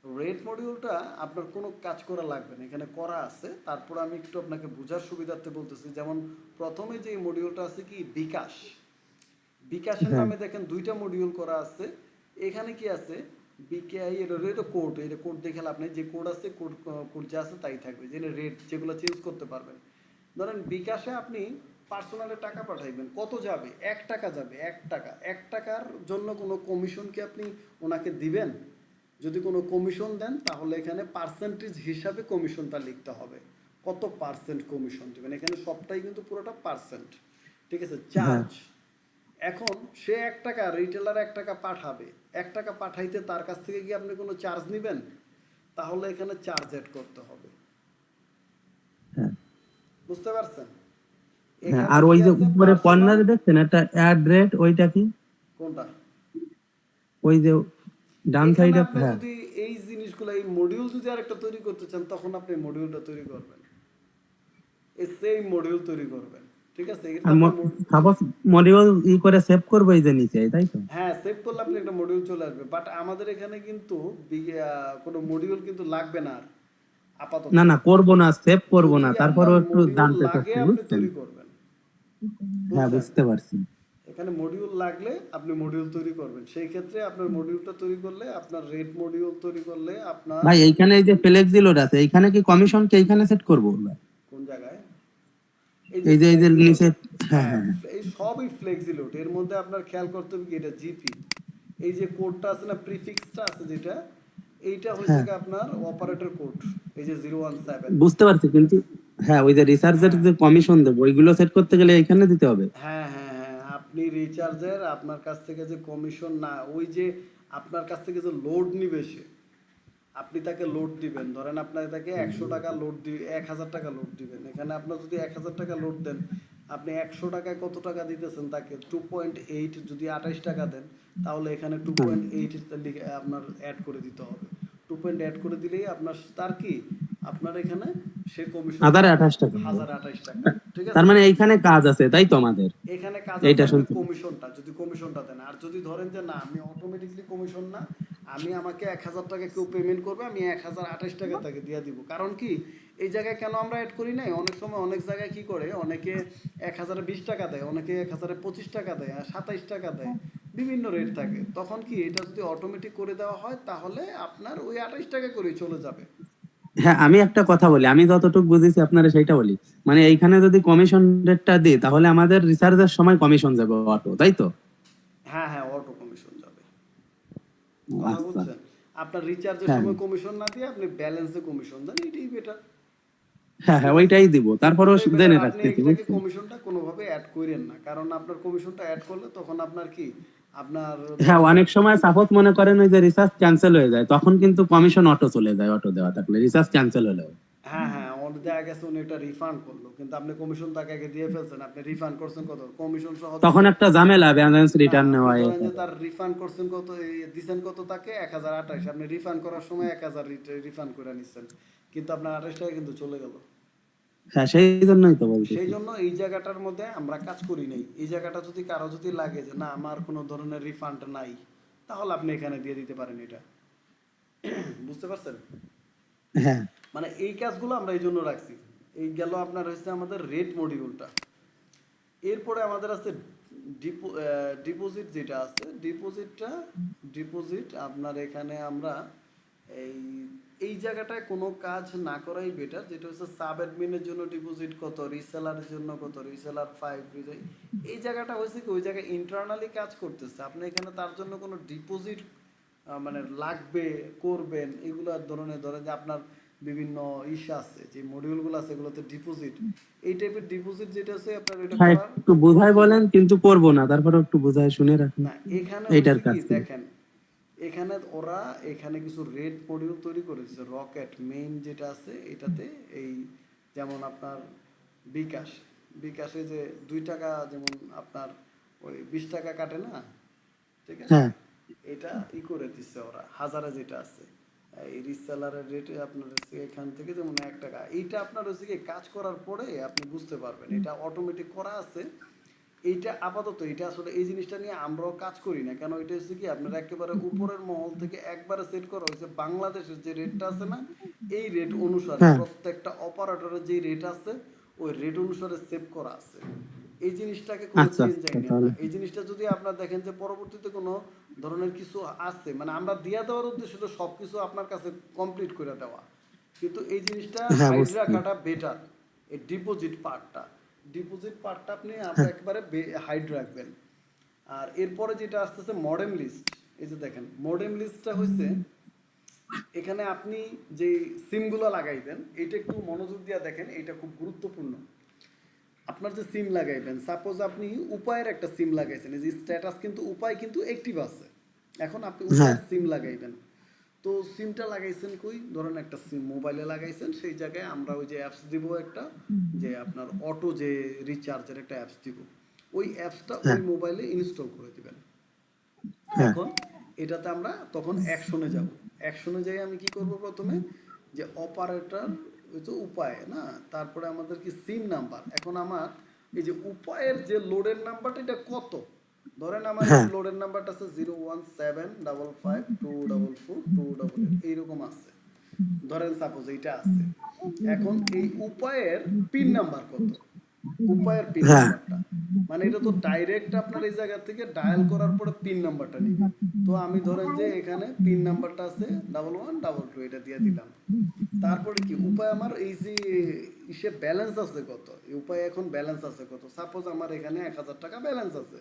রেট মডিউলটা আপনার কোনো কাজ করা লাগবে না, এখানে করা আছে। তারপর আমি একটু আপনাকে বোঝার সুবিধার্থে বলতেছি। যেমন প্রথমে যে মডিউলটা আছে কি বিকাশ, বিকাশের হ্যাঁ নামে দেখেন দুইটা মডিউল করা আছে। এখানে কি আছে বিকেআই এটা কোড, এটা কোড দেখে লাভ নেই, যে কোড আছে কোড কোড যা আছে তাই থাকবে, যে রেট যেগুলো চেঞ্জ করতে পারবেন। ধরেন বিকাশে আপনি পার্সোনালে টাকা পাঠাইবেন, কত যাবে? 1 টাকা যাবে, 1 টাকা। 1 টাকার জন্য কোনো কমিশন কি আপনি ওনাকে দিবেন? যদি কোনো কমিশন দেন তাহলে এখানে পার্সেন্টেজ হিসাবে কমিশনটা লিখতে হবে, কত পার্সেন্ট কমিশন দেবেন। এখানে সবটাই কিন্তু পুরোটা পার্সেন্ট, ঠিক আছে। হ্যাঁ চার্জ, এখন সে 1 টাকা, রিটেলার 1 টাকা পাঠাবে, 1 টাকা পাঠাইতে তার কাছ থেকে কি আপনি কোনো চার্জ নেবেন? তাহলে এখানে চার্জ অ্যাড করতে হবে, হ্যাঁ বুঝতে পারছেন? হ্যাঁ। এখানে আর কি ওই যে আছে উপরে পার্সোনাল, কর্নারে দেখছেন একটা অ্যাড রেট, ওইটা কি? কোনটা? ওই যে ডান এখানে সাইডে, আপনি হ্যাঁ। যদি এই জিনিসগুলো, এই মডিউল যদি আরেকটা তৈরি করতে চান তখন আপনি মডিউলটা তৈরি করবেন, এই সেম মডিউল তৈরি করবেন, ঠিক আছে। এটা আর আপনার সাপোজ মডিউল ই করে সেভ করবো এই যে নিচে, তাই তো? হ্যাঁ, সেভ করলে আপনি একটা মডিউল চলে আসবে। বাট আমাদের এখানে কিন্তু কোনো মডিউল কিন্তু লাগবে না আর আপাতত। না না, করবো না, সেভ করবো যদি না, আপনার তারপরেও একটু মডিউল জানতে লাগে চাচ্ছি, আপনি বুঝছেন? তৈরি করবেন, হ্যাঁ বুঝছেন? বুঝতে পারছি। এখানে মডিউল লাগলে আপনি মডিউল তৈরি করবেন। সেই ক্ষেত্রে আপনার মডিউলটা তৈরি করলে, আপনার রেট মডিউল তৈরি করলে আপনার ভাই এইখানে এই যে ফ্লেক্সি লোড আছে, এইখানে কি কমিশন কি এইখানে সেট করবো? কোন জায়গায়? এই যে এই যে ফ্লেক্সি লোড, নিচে, হ্যাঁ হ্যাঁ, হ্যাঁ হ্যাঁ। এই সবই ফ্লেক্সি লোড। এর মধ্যে আপনার খেয়াল করতে হবে কি, এটা জিপি, এই যে কোডটা আছে না, প্রিফিক্সটা আছে যেটা, এইটা হচ্ছে হ্যাঁ কি আপনার অপারেটর কোড, এই যে 017। বুঝতে পারছি, কিন্তু হ্যাঁ ওই যে রিসার্চের হ্যাঁ যে কমিশন দেবো ওইগুলো সেট করতে গেলে এখানে দিতে হবে। হ্যাঁ হ্যাঁ হ্যাঁ, আপনি রিচার্জের আপনার কাছ থেকে যে কমিশন, না ওই যে আপনার কাছ থেকে যে লোড নিবে সে, আপনি তাকে লোড দিবেন। ধরেন আপনার তাকে 100 টাকা লোড দিয়ে 1000 টাকা লোড দিবেন। এখানে আপনার যদি 1000 টাকা লোড দেন, আপনি 100 টাকায় কত টাকা দিতেছেন তাকে? 2.8, যদি 28 টাকা দেন তাহলে এখানে হুম। 2.8 আপনার অ্যাড করে দিতে হবে। 2 অ্যাড করে দিলেই আপনার তার কি, আপনার এখানে সে কমিশন হাজারে পাবে 28 টাকা হবে। 1028 টাকা, ঠিক তার আছে। মানে এইখানে কাজ আছে, তাই তো আমাদের? এখানে কাজ আছে এইটা আপনি শুনছি। কমিশনটা, যদি কমিশনটা দেন। আর যদি ধরেন যে না, আমি অটোমেটিকলি কমিশন না, আমি আমাকে 1000 টাকা কেউ পেমেন্ট করবে, আমি 1028 টাকা তাকে দিয়ে দিব। কারণ কি, এই জায়গায় কেন আমরা অ্যাড করি নাই? অনেক সময় অনেক জায়গায় কি করে, অনেকে 1020 টাকা দেয়, অনেকে 1025 টাকা দেয়, আর 27 টাকা দেয়, বিভিন্ন রেট থাকে। তখন কি এটা যদি অটোমেটিক করে দেওয়া হয় তাহলে আপনার ওই 28 টাকা করেই চলে যাবে। হ্যাঁ আমি একটা কথা বলি, আমি যতটুকু বুঝেছি আপনারা সেইটা বলি। মানে এইখানে যদি কমিশন রেটটা দিই তাহলে আমাদের রিসার্চের সময় কমিশন যাবে অটো, তাই তো? হ্যাঁ হ্যাঁ, অটো কমিশন যাবে, ও, কথা আচ্ছা। বুঝছেন? আপনার রিচার্জের হ্যাঁ সময় কমিশন না দিয়ে আপনি ব্যালেন্সে কমিশন দেন, এটাই বেটার, হ্যাঁ হ্যাঁ, ঠিক আছে। ওইটাই দিব, তারপরেও ওটাই বেটার। জেনে আপনি রাখতেছি, এটাকে বুঝছেন? কমিশনটা কোনোভাবে অ্যাড করেন না, কারণ আপনার কমিশনটা অ্যাড করলে তখন আপনার কি, আপনার হ্যাঁ ধরেন যে, অনেক সময় সাপোজ মনে করেন ওই যে রিসার্চ ক্যান্সেল হয়ে যায়, তখন কিন্তু কমিশন অটো চলে যায়, অটো দেওয়া থাকলে রিসার্চ ক্যান্সেল হলেও। হ্যাঁ হ্যাঁ, ওর দেখা গেছে উনি এটা রিফান্ড করলো, কিন্তু আপনি কমিশন তাকে আগে দিয়ে ফেলছেন, আপনি রিফান্ড করছেন কত, কমিশন সহ তখন দিছেন। একটা ঝামেলা, ব্যালেন্স না, রিটার্ন আপনি নেওয়া ধরেন যে তার রিফান্ড করছেন কত, দিছেন কত তাকে, 1028, আপনি রিফান্ড করার সময় 1000 রিফান্ড করে নিচ্ছেন, কিন্তু আপনার 28 টাকা কিন্তু চলে গেল। হ্যাঁ সেই জন্যই তো সেই বলতেছি। জন্য এই জায়গাটার মধ্যে আমরা কাজ করি নাই। এই জায়গাটা যদি কারো যদি লাগে যে না আমার কোনো ধরনের রিফান্ড নাই, তাহলে আপনি এখানে দিয়ে দিতে পারেন এটা, বুঝতে পারছেন? হ্যাঁ মানে এই কাজগুলো আমরা এই জন্য রাখছি। এই গেল আপনার হচ্ছে আমাদের রেট মডিউলটা। এরপরে আমাদের আছে ডিপোজিট, যেটা আছে ডিপোজিট আপনার এখানে আমরা এই এই জায়গাটায় কোনো কাজ না করাই বেটার। যেটা হচ্ছে সাব অ্যাডমিনের জন্য ডিপোজিট কত, রিসেলারের জন্য কত, রিসেলার 5, এই জায়গাটা হয়েছে কি, ওই জায়গায় ইন্টারনালি কাজ করতেছে। আপনি এখানে তার জন্য কোনো ডিপোজিট মানে লাগবে, করবেন, এগুলোর ধরনের, ধরেন যে আপনার বিভিন্ন ইস্যু আছে, যে মডিউলগুলো আছে এগুলোতে ডিপোজিট, এই টাইপের ডিপোজিট যেটা আছে আপনার এটা হ্যাঁ করার একটু বোঝায় বলেন, কিন্তু করবো না, তারপরে একটু বোঝায় শুনে রাখুন। না। এখানে এইটার হয়েছে কি কাজ কি? দেখেন, এখানে ওরা এখানে কিছু রেড মডিউল তৈরি করেছে। রকেট মেইন যেটা আছে এটাতে, এই যেমন আপনার বিকাশ, বিকাশে যে 2 টাকা যেমন আপনার ওই 20 টাকা কাটে না, ঠিক আছে, হ্যাঁ এটা করে দিচ্ছে ওরা হাজারে যেটা আছে। এই রিসেলারের রেটে আপনার হচ্ছে এখান থেকে যেমন 1 টাকা, এইটা আপনার হচ্ছে কি কাজ করার পরে আপনি বুঝতে পারবেন, এটা অটোমেটিক করা আছে। এইটা আপাতত এটা আসলে এই জিনিসটা নিয়ে আমরাও কাজ করি না, কেন এটা হচ্ছে কি আপনার একেবারে উপরের মহল থেকে একবারে সেট করা হয়েছে বাংলাদেশের যে রেটটা আছে না, এই রেট অনুসারে হ্যাঁ প্রত্যেকটা অপারেটরের যে রেট আছে ওই রেট অনুসারে সেভ করা আছে। এই জিনিসটাকে কোনো আচ্ছা চেঞ্জ আচ্ছা, আইনেন তাহলে না। এই জিনিসটা যদি আপনার দেখেন যে পরবর্তীতে কোনো ধরনের কিছু আছে, মানে আমরা দিয়া দেওয়ার উদ্দেশ্য তো সব কিছু আপনার কাছে কমপ্লিট করে দেওয়া, কিন্তু এই জিনিসটা হ্যাঁ হাইড বুঝছি। রাখাটা বেটার। এই ডিপোজিট পার্টটা আপনি হ্যাঁ একেবারে হাইড রাখবেন। আর এরপরে যেটা আসতেছে মডেম লিস্ট, এই যে দেখেন মডেম লিস্টটা হচ্ছে এখানে আপনি যে সিমগুলো লাগাইবেন এটা একটু মনোযোগ দিয়ে দেখেন, এটা খুব গুরুত্বপূর্ণ। আপনার যে সিম লাগাইবেন, সাপোজ আপনি উপায়ের একটা সিম লাগাইছেন, এই যে স্ট্যাটাস কিন্তু উপায় কিন্তু অ্যাক্টিভ আছে, এখন আপনি হ্যাঁ উপায়ের সিম লাগাইবেন। তো সিমটা লাগাইছেন কই, ধরেন একটা সিম মোবাইলে লাগাইছেন, সেই জায়গায় আমরা ওই যে অ্যাপস দিব একটা, যে আপনার অটো যে রিচার্জের একটা অ্যাপস দিব, ওই অ্যাপসটা ওই হ্যাঁ মোবাইলে ইনস্টল করে দিবেন। হ্যাঁ এখন এটাতে আমরা তখন অ্যাকশনে যাব। অ্যাকশনে যাই আমি কি করব প্রথমে, যে অপারেটর ওই তো উপায় না, তারপরে আমাদের কি সিম নাম্বার। এখন আমার এই যে উপায়ের যে লোডের নাম্বারটা এটা কত, ধরেন আমার এই হ্যাঁ লোডের নাম্বারটা আছে 017555244 এইরকম আছে, ধরেন সাপোজ এইটা আছে। এখন এই উপায়ের পিন নাম্বার কত, উপায়ের পিন হ্যাঁ নাম্বারটা, মানে এটা তো ডাইরেক্ট আপনার এই জায়গা থেকে ডায়াল করার পরে পিন নাম্বারটা নিবে। তো আমি ধরেন যে এখানে পিন নাম্বারটা আছে 1122, এটা দিয়ে দিলাম। তারপরে কি উপায় আমার এই যে ইসে ব্যালেন্স আছে কত, এই উপায় এখন ব্যালেন্স আছে কত, সাপোজ আমার এখানে 1000 টাকা ব্যালেন্স আছে,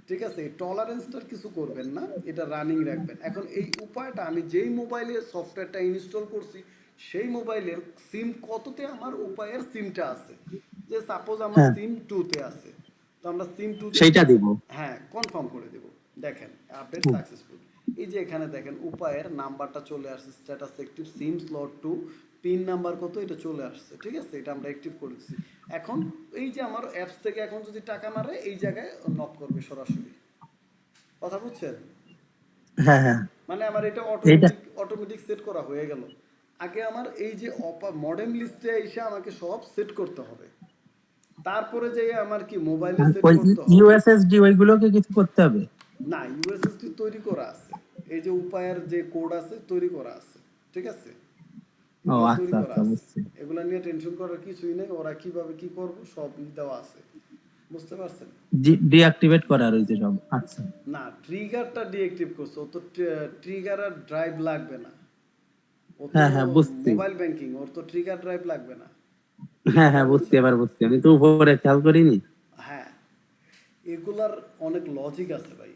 ঠিক আছে। এই টলারেন্সটার কিছু করবেন না, এটা রানিং রাখবেন। এখন এই উপায়টা আমি যেই মোবাইলে সফটওয়্যারটা ইনস্টল করছি সেই মোবাইলের সিম কততে আমার উপায়ের সিমটা আছে, যে সাপোজ আমার হ্যাঁ সিম 2 তে আছে, তো আমরা সিম 2 তে সেইটা দিব। হ্যাঁ কনফার্ম করে দেব। দেখেন আপডেট হুম, সাকসেসফুল, এই যে এখানে দেখেন উপায়ের নাম্বারটা চলে আসছে, স্ট্যাটাস অ্যাক্টিভ, সিম স্লট 2, পিন নাম্বার কত এটা চলে আসছে, ঠিক আছে, এটা আমরা অ্যাক্টিভ করে দিচ্ছি। এখন এই যে আমার অ্যাপস থেকে এখন যদি টাকা মারে এই জায়গায় নক করবে সরাসরি, কথা বুঝছেন? হ্যাঁ হ্যাঁ মানে আমার এটা এইটা অটোমেটিক সেট করা হয়ে গেল। আগে আমার এই যে মডেম লিস্টে এসে আমাকে সব সেট করতে হবে, তারপরে যে আমার কি মোবাইলে আর সেট ওই করতে হবে। ইউএসএসডি ওইগুলোকে কিছু করতে হবে? না, ইউএসএসডি তৈরি করা আছে, এই যে উপায়ের যে কোড আছে তৈরি করা আছে, ঠিক আছে, ও এগুলা তৈরি আচ্ছা করা আচ্ছা আছে। বুঝছি। এগুলা নিয়ে টেনশন করার কিছুই নেই, ওরা কিভাবে কি করবো সব দেওয়া আছে, বুঝতে পারছেন? ডিঅ্যাক্টিভেট করা রয়েছে সব, আচ্ছা। না, ট্রিগারটা ডিঅ্যাক্টিভ করছে, ও তো ট্রিগার আর ড্রাইভ লাগবে না, ও তো হ্যাঁ হ্যাঁ বুঝছি। মোবাইল ব্যাংকিং, ওর তো ট্রিগার ড্রাইভ লাগবে না, হ্যাঁ কথা হ্যাঁ বুঝছি, বুঝছেন? এবার বুঝছি, আমি তো উপরে খেয়াল করিনি। হ্যাঁ, এগুলার অনেক লজিক আছে ভাই।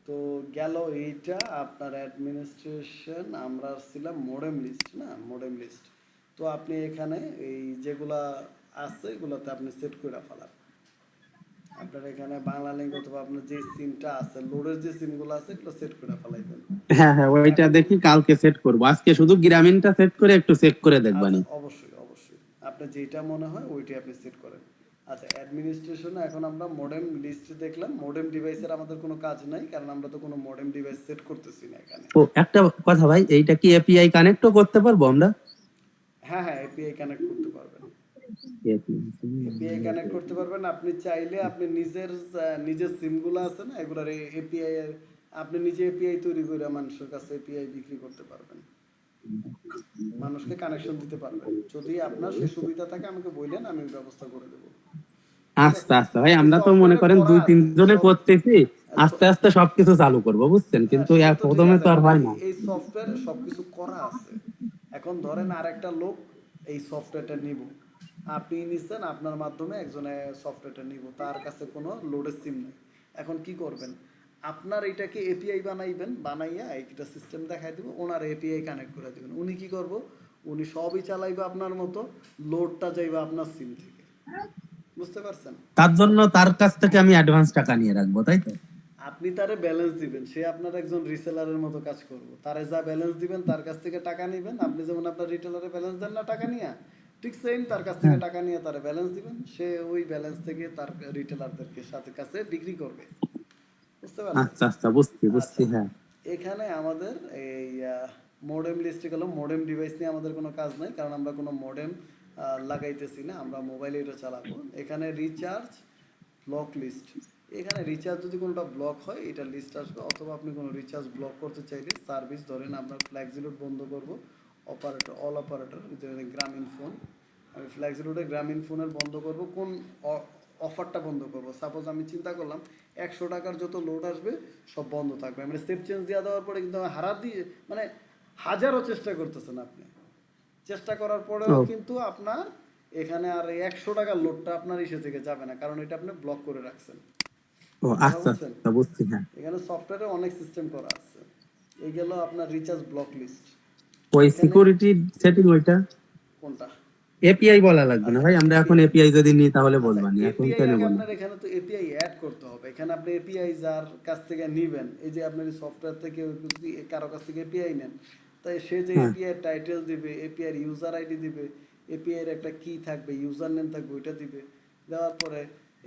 তো গেল এইটা আপনার অ্যাডমিনিস্ট্রেশন, আমরা ছিলাম মডেম লিস্ট, না মডেম লিস্ট। তো আপনি এখানে এই যেগুলা আছে এগুলাতে আপনি সেট করে ফেলান। আপনার এখানে বাংলা লিঙ্ক অথবা আপনার যে সিমটা আছে, লোডের যে সিমগুলো আছে এগুলো সেট করে ফেলাইবেন। হ্যাঁ হ্যাঁ ওইটা এখন দেখি কালকে সেট করবো, আজকে শুধু গ্রামীণটা সেট করে একটু চেক করে আচ্ছা, দেখবানি। অবশ্যই অবশ্যই আপনার যেটা মনে হয় ওইটাই আপনি সেট করেন। আচ্ছা, অ্যাডমিনিস্ট্রেশনে এখন আমরা মডেম লিস্ট দেখলাম, মডেম ডিভাইসের আমাদের কোনো কাজ নাই, কারণ আমরা তো কোনো মডেম ডিভাইস সেট করতেছি না এখানে। ও একটা কথা ভাই, এইটা কি এপিআই কানেক্টও করতে পারবো আমরা? হ্যাঁ হ্যাঁ, এপিআই কানেক্ট করতে পারবেন, এপিআই কানেক্ট করতে পারবেন। আপনি চাইলে আপনি নিজের সিমগুলো আছে না এগুলার এপিআই এর, আপনি নিজে এপিআই তৈরি করে মানুষের কাছে এপিআই বিক্রি করতে পারবেন, মানুষকে কানেকশন দিতে পারবেন। যদি আপনার সে সুবিধা থাকে আমাকে বললেন, আমি ব্যবস্থা করে দেবো, ঠিক আছে। আচ্ছা আচ্ছা ভাই, এই আমরা তো মনে সফটওয়্যারে করেন করা দুই তিন আছে জনে সব। করতেছি, আস্তে আস্তে সবকিছু চালু করবো বুঝছেন, কিন্তু সে এক তো ঠিক প্রথমে আছে, তো আর মানে হয় না। এই সফটওয়্যারে সবকিছু করা আছে। এখন ধরেন আরেকটা লোক এই সফটওয়্যারটা নিব, আপনি নিচ্ছেন, আপনার মাধ্যমে একজনে সফটওয়্যারটা নিব, তার কাছে কোনো লোডের সিম নেই। এখন কি করবেন, আপনার এটাকে এপিআই বানাইবেন, বানাইয়া একটা সিস্টেম দেখাই দিব, ওনার এপিআই কানেক্ট করে দিবেন। উনি কি করব, উনি সবই চালাইবে আপনার মতো, লোডটা যাইবে আপনার সিম থেকে, বুঝতে পারছেন? তার জন্য তার কাছ থেকে আমি অ্যাডভান্স টাকা নিয়ে রাখবো, তাই তো? আপনি তারে ব্যালেন্স দিবেন, সে আপনার একজন রিসেলারের মতো কাজ করবো, তারে যা ব্যালেন্স দিবেন তার কাছ থেকে টাকা নেবেন। আপনি যেমন আপনার রিটেলারে ব্যালেন্স দেন না টাকা নিয়ে, ঠিক সেম তার কাছ থেকে হ্যাঁ টাকা নিয়ে তারে ব্যালেন্স দিবেন, সে ওই ব্যালেন্স থেকে তার রিটেলারদেরকে সাথে কাছে বিক্রি করবে, বুঝতে পারছেন? আচ্ছা আচ্ছা বুঝছি বুঝছি, আচ্ছা, হ্যাঁ। এখানে আমাদের এই মডেম লিস্টে গেল, মডেম ডিভাইস নিয়ে আমাদের কোনো কাজ নাই, কারণ আমরা কোনো মডেম লাগাইতেছি না, আমরা মোবাইলে এটা চালাবো। এখানে রিচার্জ ব্লক লিস্ট, এখানে রিচার্জ যদি কোনোটা ব্লক হয় এটা লিস্ট আসবে, অথবা আপনি কোনো রিচার্জ ব্লক করতে চাইলে সার্ভিস ধরেন আমরা ফ্ল্যাক্সিলোড বন্ধ করব, অপারেটর অল অপারেটর গ্রামীণ ফোন, আমি ফ্ল্যাক্সিলোডে গ্রামীণ ফোনের বন্ধ করব, কোন অফারটা বন্ধ করব, সাপোজ আমি চিন্তা করলাম 100 টাকার যত লোড আসবে সব বন্ধ থাকবে, মানে সেফ চেঞ্জ দেওয়া দেওয়ার পরে কিন্তু হারা দিয়ে মানে হাজারও চেষ্টা করতেছেন আপনি, চেষ্টা করার পরেও ও কিন্তু আপনার এখানে আর এই 100 টাকার লোডটা আপনার ইসে থেকে যাবে না, কারণ এটা আপনি ব্লক করে রাখছেন। ও কথা আচ্ছা বুঝছেন? আচ্ছা, বুঝছি, হ্যাঁ। এখানে সফটওয়্যারে অনেক সিস্টেম করা আছে। এই গেল আপনার রিচার্জ ব্লক লিস্ট। ওই এখানে সিকিউরিটি সেটিং ওইটা কোনটা? এপিআই বলা লাগবে না আচ্ছা ভাই, আমরা এখন এপিআই, এপিআই যদি নিই তাহলে আচ্ছা বলবানি, এখন এপিআই তো আগে নেব না। আপনার এখানে তো এপিআই অ্যাড করতে হবে, এখানে আপনি এপিআই যার কাছ থেকে নিবেন, এই যে আপনার সফটওয়্যার থেকে যদি কারো কাছ থেকে এপিআই নেন, তাই সে যে হ্যাঁ এপিআই টাইটেল দিবে, এপিআই ইউজার আইডি দিবে, এপিআই এর একটা কি থাকবে, ইউজার নেম থাকবে, ওইটা দিবে, দেওয়ার পরে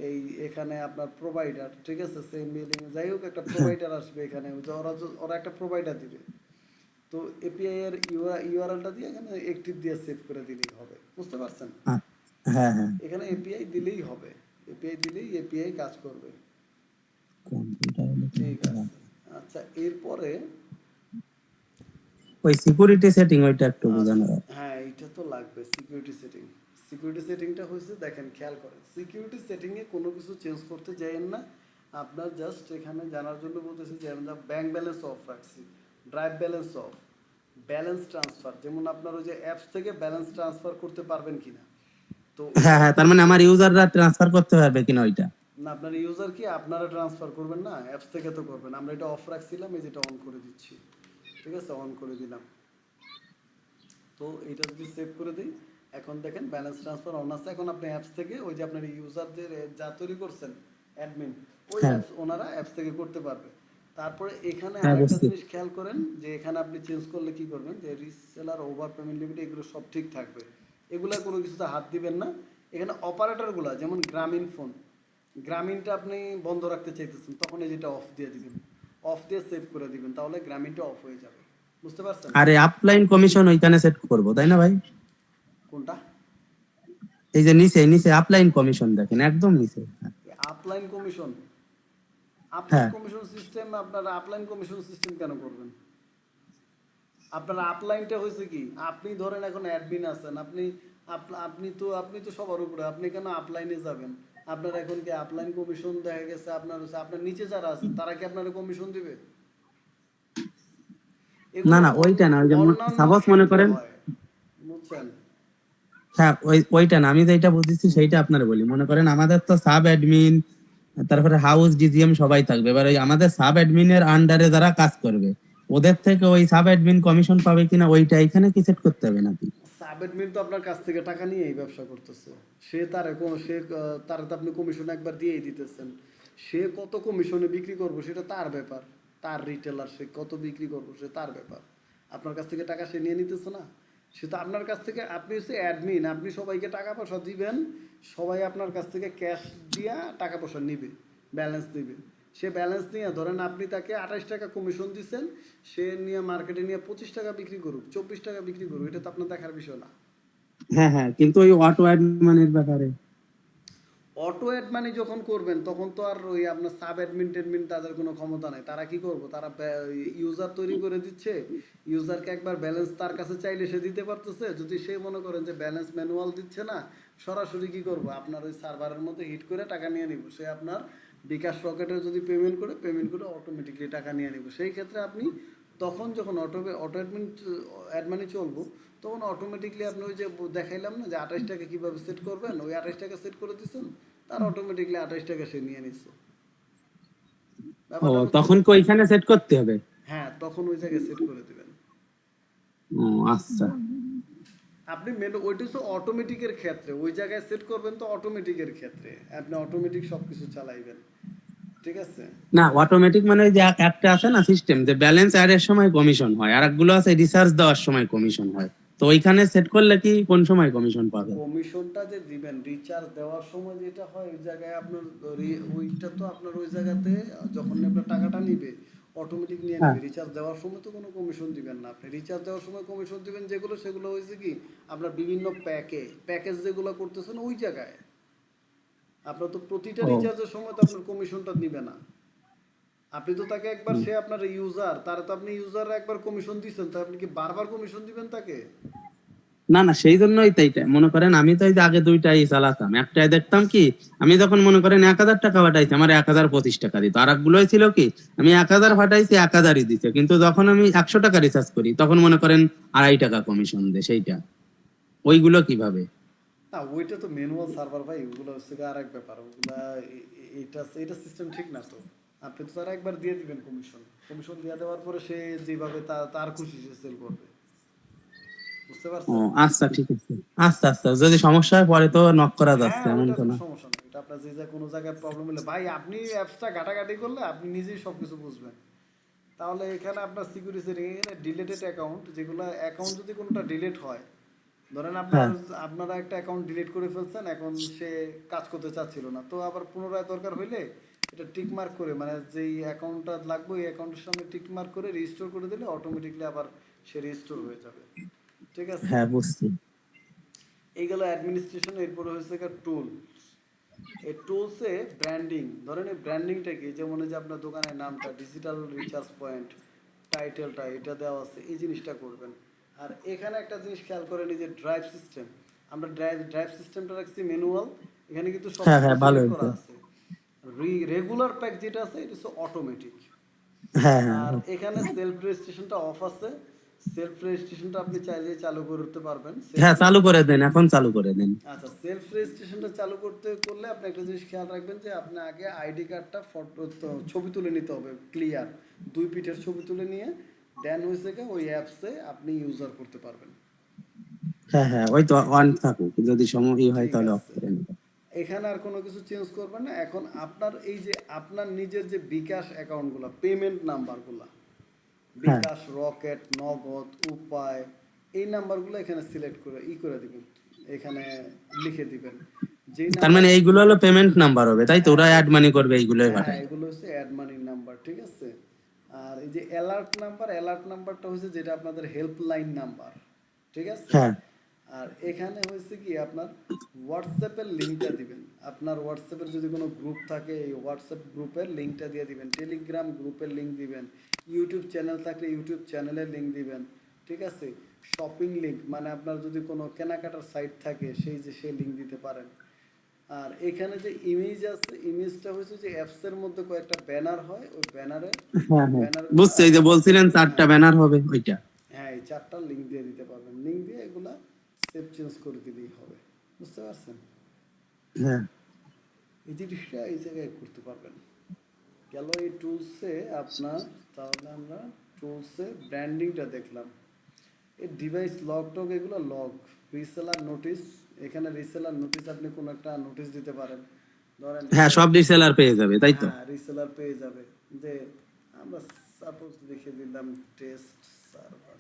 এই এখানে আপনার প্রোভাইডার, ঠিক আছে, সেম মেলিং যাই হোক একটা হ্যাঁ প্রোভাইডার আসবে এখানে, ওরা ওরা একটা প্রোভাইডার দিবে, তো এপিআই এর ইউআরএলটা দিয়ে এখানে অ্যাক্টিভ দিয়ে সেভ করে দিলেই হবে, বুঝতে পারছেন? হ্যাঁ হ্যাঁ হ্যাঁ। এখানে এপিআই দিলেই হবে, এপিআই দিলেই এপিআই কাজ করবে। কম্পিউটার ঠিক আছে, আচ্ছা এরপরে ওই সিকিউরিটি সেটিং ওইটা একটু আচ্ছা বোঝানো যায়। হ্যাঁ এইটা তো লাগবে সিকিউরিটি সেটিং। সিকিউরিটি সেটিংটা হয়েছে দেখেন খেয়াল করেন, সিকিউরিটি সেটিংয়ে কোনো কিছু চেঞ্জ করতে যাইয়েন না, আপনার জাস্ট এখানে জানার জন্য বলতেছি যে আমরা ব্যাংক ব্যালেন্স অফ রাখছি, drive balance of, balance transfer, যেমন আপনার ওই যে অ্যাপস থেকে ব্যালেন্স ট্রান্সফার করতে পারবেন কিনা, তো ওইটা হ্যাঁ হ্যাঁ, অফ তার মানে রাখছি। আমার ইউজাররা ট্রান্সফার করতে পারবে কিনা ওইটা। না আপনার ইউজার কি আপনারা ট্রান্সফার করবেন না, অ্যাপস থেকে তো করবেন, আমরা এটা অফ রাখছিলাম, এই যেটা অন করে দিচ্ছি, ঠিক আছে, অন করে দিলাম। তো এটা যদি সেভ করে দিই, এখন দেখেন ব্যালেন্স ট্রান্সফার অন আছে, এখন আপনি অ্যাপস থেকে ওই যে আপনার ইউজারদের যা তৈরি করছেন অ্যাডমিন, ওই হ্যাঁ অ্যাপস ওনারা অ্যাপস থেকে করতে পারবে। তারপরে এখানে হ্যাঁ, আরেকটা বুঝছি। জিনিস খেয়াল করেন যে এখানে আপনি চেঞ্জ করলে কি করবেন, যে রিসেলার ওভার পেমেন্ট লিমিট এগুলো সব ঠিক থাকবে, এগুলা কোনো কিছুতে হাত দিবেন না। এখানে অপারেটরগুলা যেমন গ্রামীণ ফোন, গ্রামীণটা আপনি বন্ধ রাখতে চাইতেছেন, তখন এই যেটা অফ দিয়ে দিবেন, অফ দিয়ে সেভ করে দিবেন, তাহলে গ্রামীণটা অফ হয়ে যাবে, বুঝতে পারছেন? আরে আপলাইন কমিশন ওইখানে সেট করব, তাই না ভাই? কোনটা? এই যে নিচে নিচে আপলাইন কমিশন দেখেন, একদম নিচে। হ্যাঁ আপলাইন কমিশন, আপলাইন হ্যাঁ কমিশন সিস্টেম, আপনারা আপলাইন কমিশন সিস্টেম কেন করবেন? আপনার আপলাইনটা হয়েছে কি, আপনি ধরেন এখন অ্যাডমিন আছেন, আপনি তো সবার উপরে, আপনি কেন আপলাইনে যাবেন? আপনার এখন কি আপলাইন কমিশন দেখা গেছে আপনার হচ্ছে আপনার নিচে যারা আছেন তারা কি আপনার কমিশন দিবে? না এগুলো না, ওইটা না, ওই যে অন্যান্য সাপোজ মনে ক্ষেত্রে করেন, হয়, বুঝছেন? হ্যাঁ ওইটা না, আমি যেটা বুঝেছি সেইটা আপনার বলি। মনে করেন আমাদের তো সাব অ্যাডমিন, তারপরে হাউস ডিজিএম সবাই থাকবে, এবার ওই আমাদের সাব অ্যাডমিনের আন্ডারে যারা কাজ করবে ওদের থেকে ওই সাব অ্যাডমিন কমিশন পাবে কিনা ওইটা এখানে কি সেট করতে হবে নাকি? সাব অ্যাডমিন তো আপনার কাছ থেকে টাকা নিয়ে এই ব্যবসা করতেছে, তারে তো আপনি কমিশন একবার দিয়েই দিতেছেন, সে কত কমিশনে বিক্রি করবো সেটা তার ব্যাপার, তার রিটেলার সে কত বিক্রি করবো সে তার ব্যাপার, আপনার কাছ থেকে টাকা সে নিয়ে নিতেছে না, সে তো আপনার কাছ থেকে, আপনি হচ্ছে অ্যাডমিন, আপনি সবাইকে টাকা পয়সা দিবেন, সবাই আপনার কাছ থেকে ক্যাশ দিয়া টাকা পয়সা নিবে, ব্যালেন্স দিবে, সে ব্যালেন্স নিয়ে ধরেন আপনি তাকে 28 টাকা কমিশন দিচ্ছেন, সে নিয়ে মার্কেটে নিয়ে 25 টাকা বিক্রি করুক, 24 টাকা বিক্রি করুক, এটা তো আপনার দেখার বিষয় না। হ্যাঁ হ্যাঁ, কিন্তু ওই অটো অ্যাডমিনের ব্যাপারে। অটো অ্যাড মানি যখন করবেন তখন তো আর ওই আপনার সাব অ্যাডমিন টেডমিন তাদের কোনো ক্ষমতা নাই, তারা কি করবো, তারা ইউজার তৈরি করে দিচ্ছে, ইউজারকে একবার ব্যালেন্স তার কাছে চাইলে সে দিতে পারতেছে, যদি সে মনে করেন যে ব্যালেন্স ম্যানুয়াল দিচ্ছে না, সরাসরি কি করবো আপনার ওই সার্ভারের মধ্যে হিট করে টাকা নিয়ে নিব, সে আপনার বিকাশ রকেটে যদি পেমেন্ট করে অটোমেটিকলি টাকা নিয়ে নিব, সেই ক্ষেত্রে আপনি তখন যখন অটো অ্যাড মানি চলবো, তখন অটোমেটিকলি আপনি ওই যে দেখাইলাম না যে 28 টাকা কিভাবে সেট করবেন, ওই 28 টাকা সেট করে দিচ্ছেন, তার অটোমেটিকলি 28 টাকা সে নিয়ে নিচ্ছে, ও, ব্যাপারটা বুঝছেন? তখন কি ওইখানে সেট করতে হবে? হ্যাঁ তখন ওই জায়গায় সেট করে দিবেন ও আচ্ছা। আপনি, ওইটা হচ্ছে অটোমেটিকের ক্ষেত্রে, ওই জায়গায় সেট করবেন তো অটোমেটিকের ক্ষেত্রে আপনি অটোমেটিক সবকিছু চালাইবেন, ঠিক আছে? না, অটোমেটিক মানে ওই যে একটা আছে না সিস্টেম, যে ব্যালেন্স অ্যাড এর সময় কমিশন হয়, আর একগুলো আছে রিসার্চ দেওয়ার সময় কমিশন হয়, তো ওইখানে সেট করলে কি কোন সময় কমিশন পাবে? কমিশনটা যে দিবেন রিচার্জ দেওয়ার সময় যেটা হয় ওই জায়গায় আপনার ওইটা তো আপনার ওই জায়গাতে যখন আপনার টাকাটা নিবে অটোমেটিক নিয়ে হ্যাঁ নেবে, রিচার্জ দেওয়ার সময় তো কোনো কমিশন দিবেন না, আপনি রিচার্জ দেওয়ার সময় কমিশন দিবেন যেগুলো, সেগুলো হয়েছে কি আপনার বিভিন্ন প্যাকেজ যেগুলো করতেছেন ওই জায়গায়, আপনার তো প্রতিটা ও রিচার্জের সময় তো আপনার কমিশনটা নিবে না। আপনি তো তাকে একবার, সে আপনার ইউজার, তার তো আপনি ইউজার একবার কমিশন দিচ্ছেন, তো আপনি কি বারবার কমিশন দিবেন তাকে? না না, সেই জন্যই তো এইটা মনে করেন, আমি তো এই যে আগে দুইটাই চালাতাম, একটাই দেখতাম কি, আমি যখন মনে করেন 1,000 টাকা পাঠাইছি আমার 1,025 টাকা দিত, আর একগুলোই ছিল কি আমি 1,000 পাঠাইছি 1,000ই দিছে, কিন্তু যখন আমি 100 টাকা রিচার্জ করি তখন মনে করেন 2.5 টাকা কমিশন দেয়। সেইটা ওইগুলো কিভাবে? না, ওইটা তো ম্যানুয়াল সার্ভার ভাই, ওগুলো হচ্ছে গিয়ে আরেক ব্যাপার, ওগুলা এটা এটা সিস্টেম ঠিক না তো। আপনি তো তার একবার দিয়ে দিবেন কমিশন, কমিশন দিয়ে দেওয়ার পরে সে যেভাবে তার খুশি সে সেল করবে, বুঝতে ও পারছেন? আচ্ছা, ঠিক আছে। আচ্ছা আচ্ছা, যদি সমস্যা হয় পরে তো নক করা যাচ্ছে, হ্যাঁ, এমন ওটা তো কোনো না। সমস্যা নেই, এটা আপনার যে যা কোনো জায়গায় প্রবলেম হলে ভাই আপনি অ্যাপসটা ঘাটাঘাটি করলে আপনি নিজেই সবকিছু বুঝবেন। তাহলে এখানে আপনার সিকিউরিটি, এখানে ডিলেটেড অ্যাকাউন্ট, যেগুলো অ্যাকাউন্ট যদি কোনোটা ডিলিট হয়, ধরেন হ্যাঁ আপনারা একটা অ্যাকাউন্ট ডিলিট করে ফেলছেন, এখন সে কাজ করতে চাচ্ছিল না, তো আবার পুনরায় দরকার হইলে এটা টিক মার্ক করে, মানে যেই অ্যাকাউন্টটা লাগবে ওই অ্যাকাউন্টের সামনে টিক মার্ক করে রিস্টোর করে দিলে অটোমেটিকলি আবার সে রিস্টোর হয়ে যাবে। ঠিক আছে? হ্যাঁ বুঝছি। এই গেল অ্যাডমিনিস্ট্রেশন। এরপরে হয়েছে টুল। এই টুলসে ব্র্যান্ডিং, ধরেন এই ব্র্যান্ডিংটা কি, যেমন এই যে আপনার দোকানের নামটা, ডিজিটাল রিচার্জ পয়েন্ট, টাইটেলটা এটা দেওয়া আছে, এই জিনিসটা করবেন। আর এখানে একটা জিনিস খেয়াল করেন, এই যে ড্রাইভ সিস্টেম, আমরা ড্রাইভ সিস্টেমটা রাখছি ম্যানুয়াল, এখানে কিন্তু সব হ্যাঁ কিছু হ্যাঁ, ভালো সিলেক্ট হয়েছে। করা আছে। রেগুলার প্যাক যেটা আছে এটা হচ্ছে অটোমেটিক। হ্যাঁ হ্যাঁ আর এখানে সেলফ রেজিস্ট্রেশনটা অফ আছে। সেলফ রেজিস্ট্রেশনটা আপনি চাইলে চালু করতে পারবেন। সেলফ হ্যাঁ, চালু করে দেন, এখন চালু করে দেন। আচ্ছা, সেলফ রেজিস্ট্রেশনটা চালু করলে আপনি একটা জিনিস খেয়াল রাখবেন যে আপনি আগে আইডি কার্ডটা ফটো ছবি তুলে নিতে হবে ক্লিয়ার, দুই পিঠের ছবি তুলে নিয়ে দেন হয়েছে ওই অ্যাপসে আপনি ইউজার করতে পারবেন। হ্যাঁ হ্যাঁ, ওই তো অন থাকুক, যদি সময় হয় ঠিক তাহলে অফ আছে, করে নেব। এখানে আর কোনো কিছু চেঞ্জ করবেন না। এখন আপনার এই যে আপনার নিজের যে বিকাশ অ্যাকাউন্টগুলো, পেমেন্ট নাম্বারগুলো, হ্যাঁ, বিকাশ, রকেট, নগদ, উপায়, এই নাম্বারগুলো এখানে সিলেক্ট করে করে দিবেন, এখানে লিখে দিবেন যেই তার নাম্বার। মানে এইগুলো হলো পেমেন্ট নাম্বার হবে, তাই তো? হ্যাঁ ওরা অ্যাড মানি করবে, এইগুলোই হ্যাঁ, পাঠায়। এগুলো হচ্ছে অ্যাড মানির নাম্বার, ঠিক আছে? আর এই যে অ্যালার্ট নাম্বার, অ্যালার্ট নাম্বারটা হচ্ছে যেটা আপনাদের হেল্পলাইন নাম্বার, ঠিক আছে? হ্যাঁ আর এখানে হয়েছে কি আপনার হোয়াটসঅ্যাপের লিঙ্কটা দিবেন। আপনার হোয়াটসঅ্যাপের যদি কোনো গ্রুপ থাকে এই হোয়াটসঅ্যাপ গ্রুপের লিঙ্কটা দিয়ে দিবেন, টেলিগ্রাম গ্রুপের লিঙ্ক দিবেন, ইউটিউব চ্যানেল থাকলে ইউটিউব চ্যানেলের লিঙ্ক দিবেন, ঠিক আছে? শপিং লিঙ্ক, মানে আপনার যদি কোনো কেনাকাটার সাইট থাকে সেই লিঙ্ক দিতে পারেন। আর এখানে যে ইমেজ আছে, ইমেজটা হচ্ছে যে অ্যাপসের মধ্যে কয়েকটা ব্যানার হয়, ওই ব্যানারের হ্যাঁ হ্যাঁ, ব্যানারগুলো বুঝছি, এই যে বলছিলেন 4টা হ্যাঁ ব্যানার হবে ওইটা। হ্যাঁ, এই চারটা লিঙ্ক দিয়ে দিতে পারবেন, লিঙ্ক দিয়ে এগুলা সেভ চেঞ্জ করে দিলেই হবে, বুঝতে পারছেন? হ্যাঁ এই জিনিসটা এই জায়গায় করতে পারবেন। গেল এই টুলসে আপনার। তাহলে আমরা টুলসে ব্র্যান্ডিংটা দেখলাম। এই ডিভাইস লগ টগ, এগুলো লগ, রিসেলার নোটিস, এখানে রিসেলার নোটিস আপনি কোনো একটা নোটিস দিতে পারেন, ধরেন হ্যাঁ, সব রিসেলার পেয়ে যাবে, তাই তো? হ্যাঁ, রিসেলার পেয়ে যাবে। যে আমরা সাপোজ লিখে দিলাম টেস্ট সার্ভার,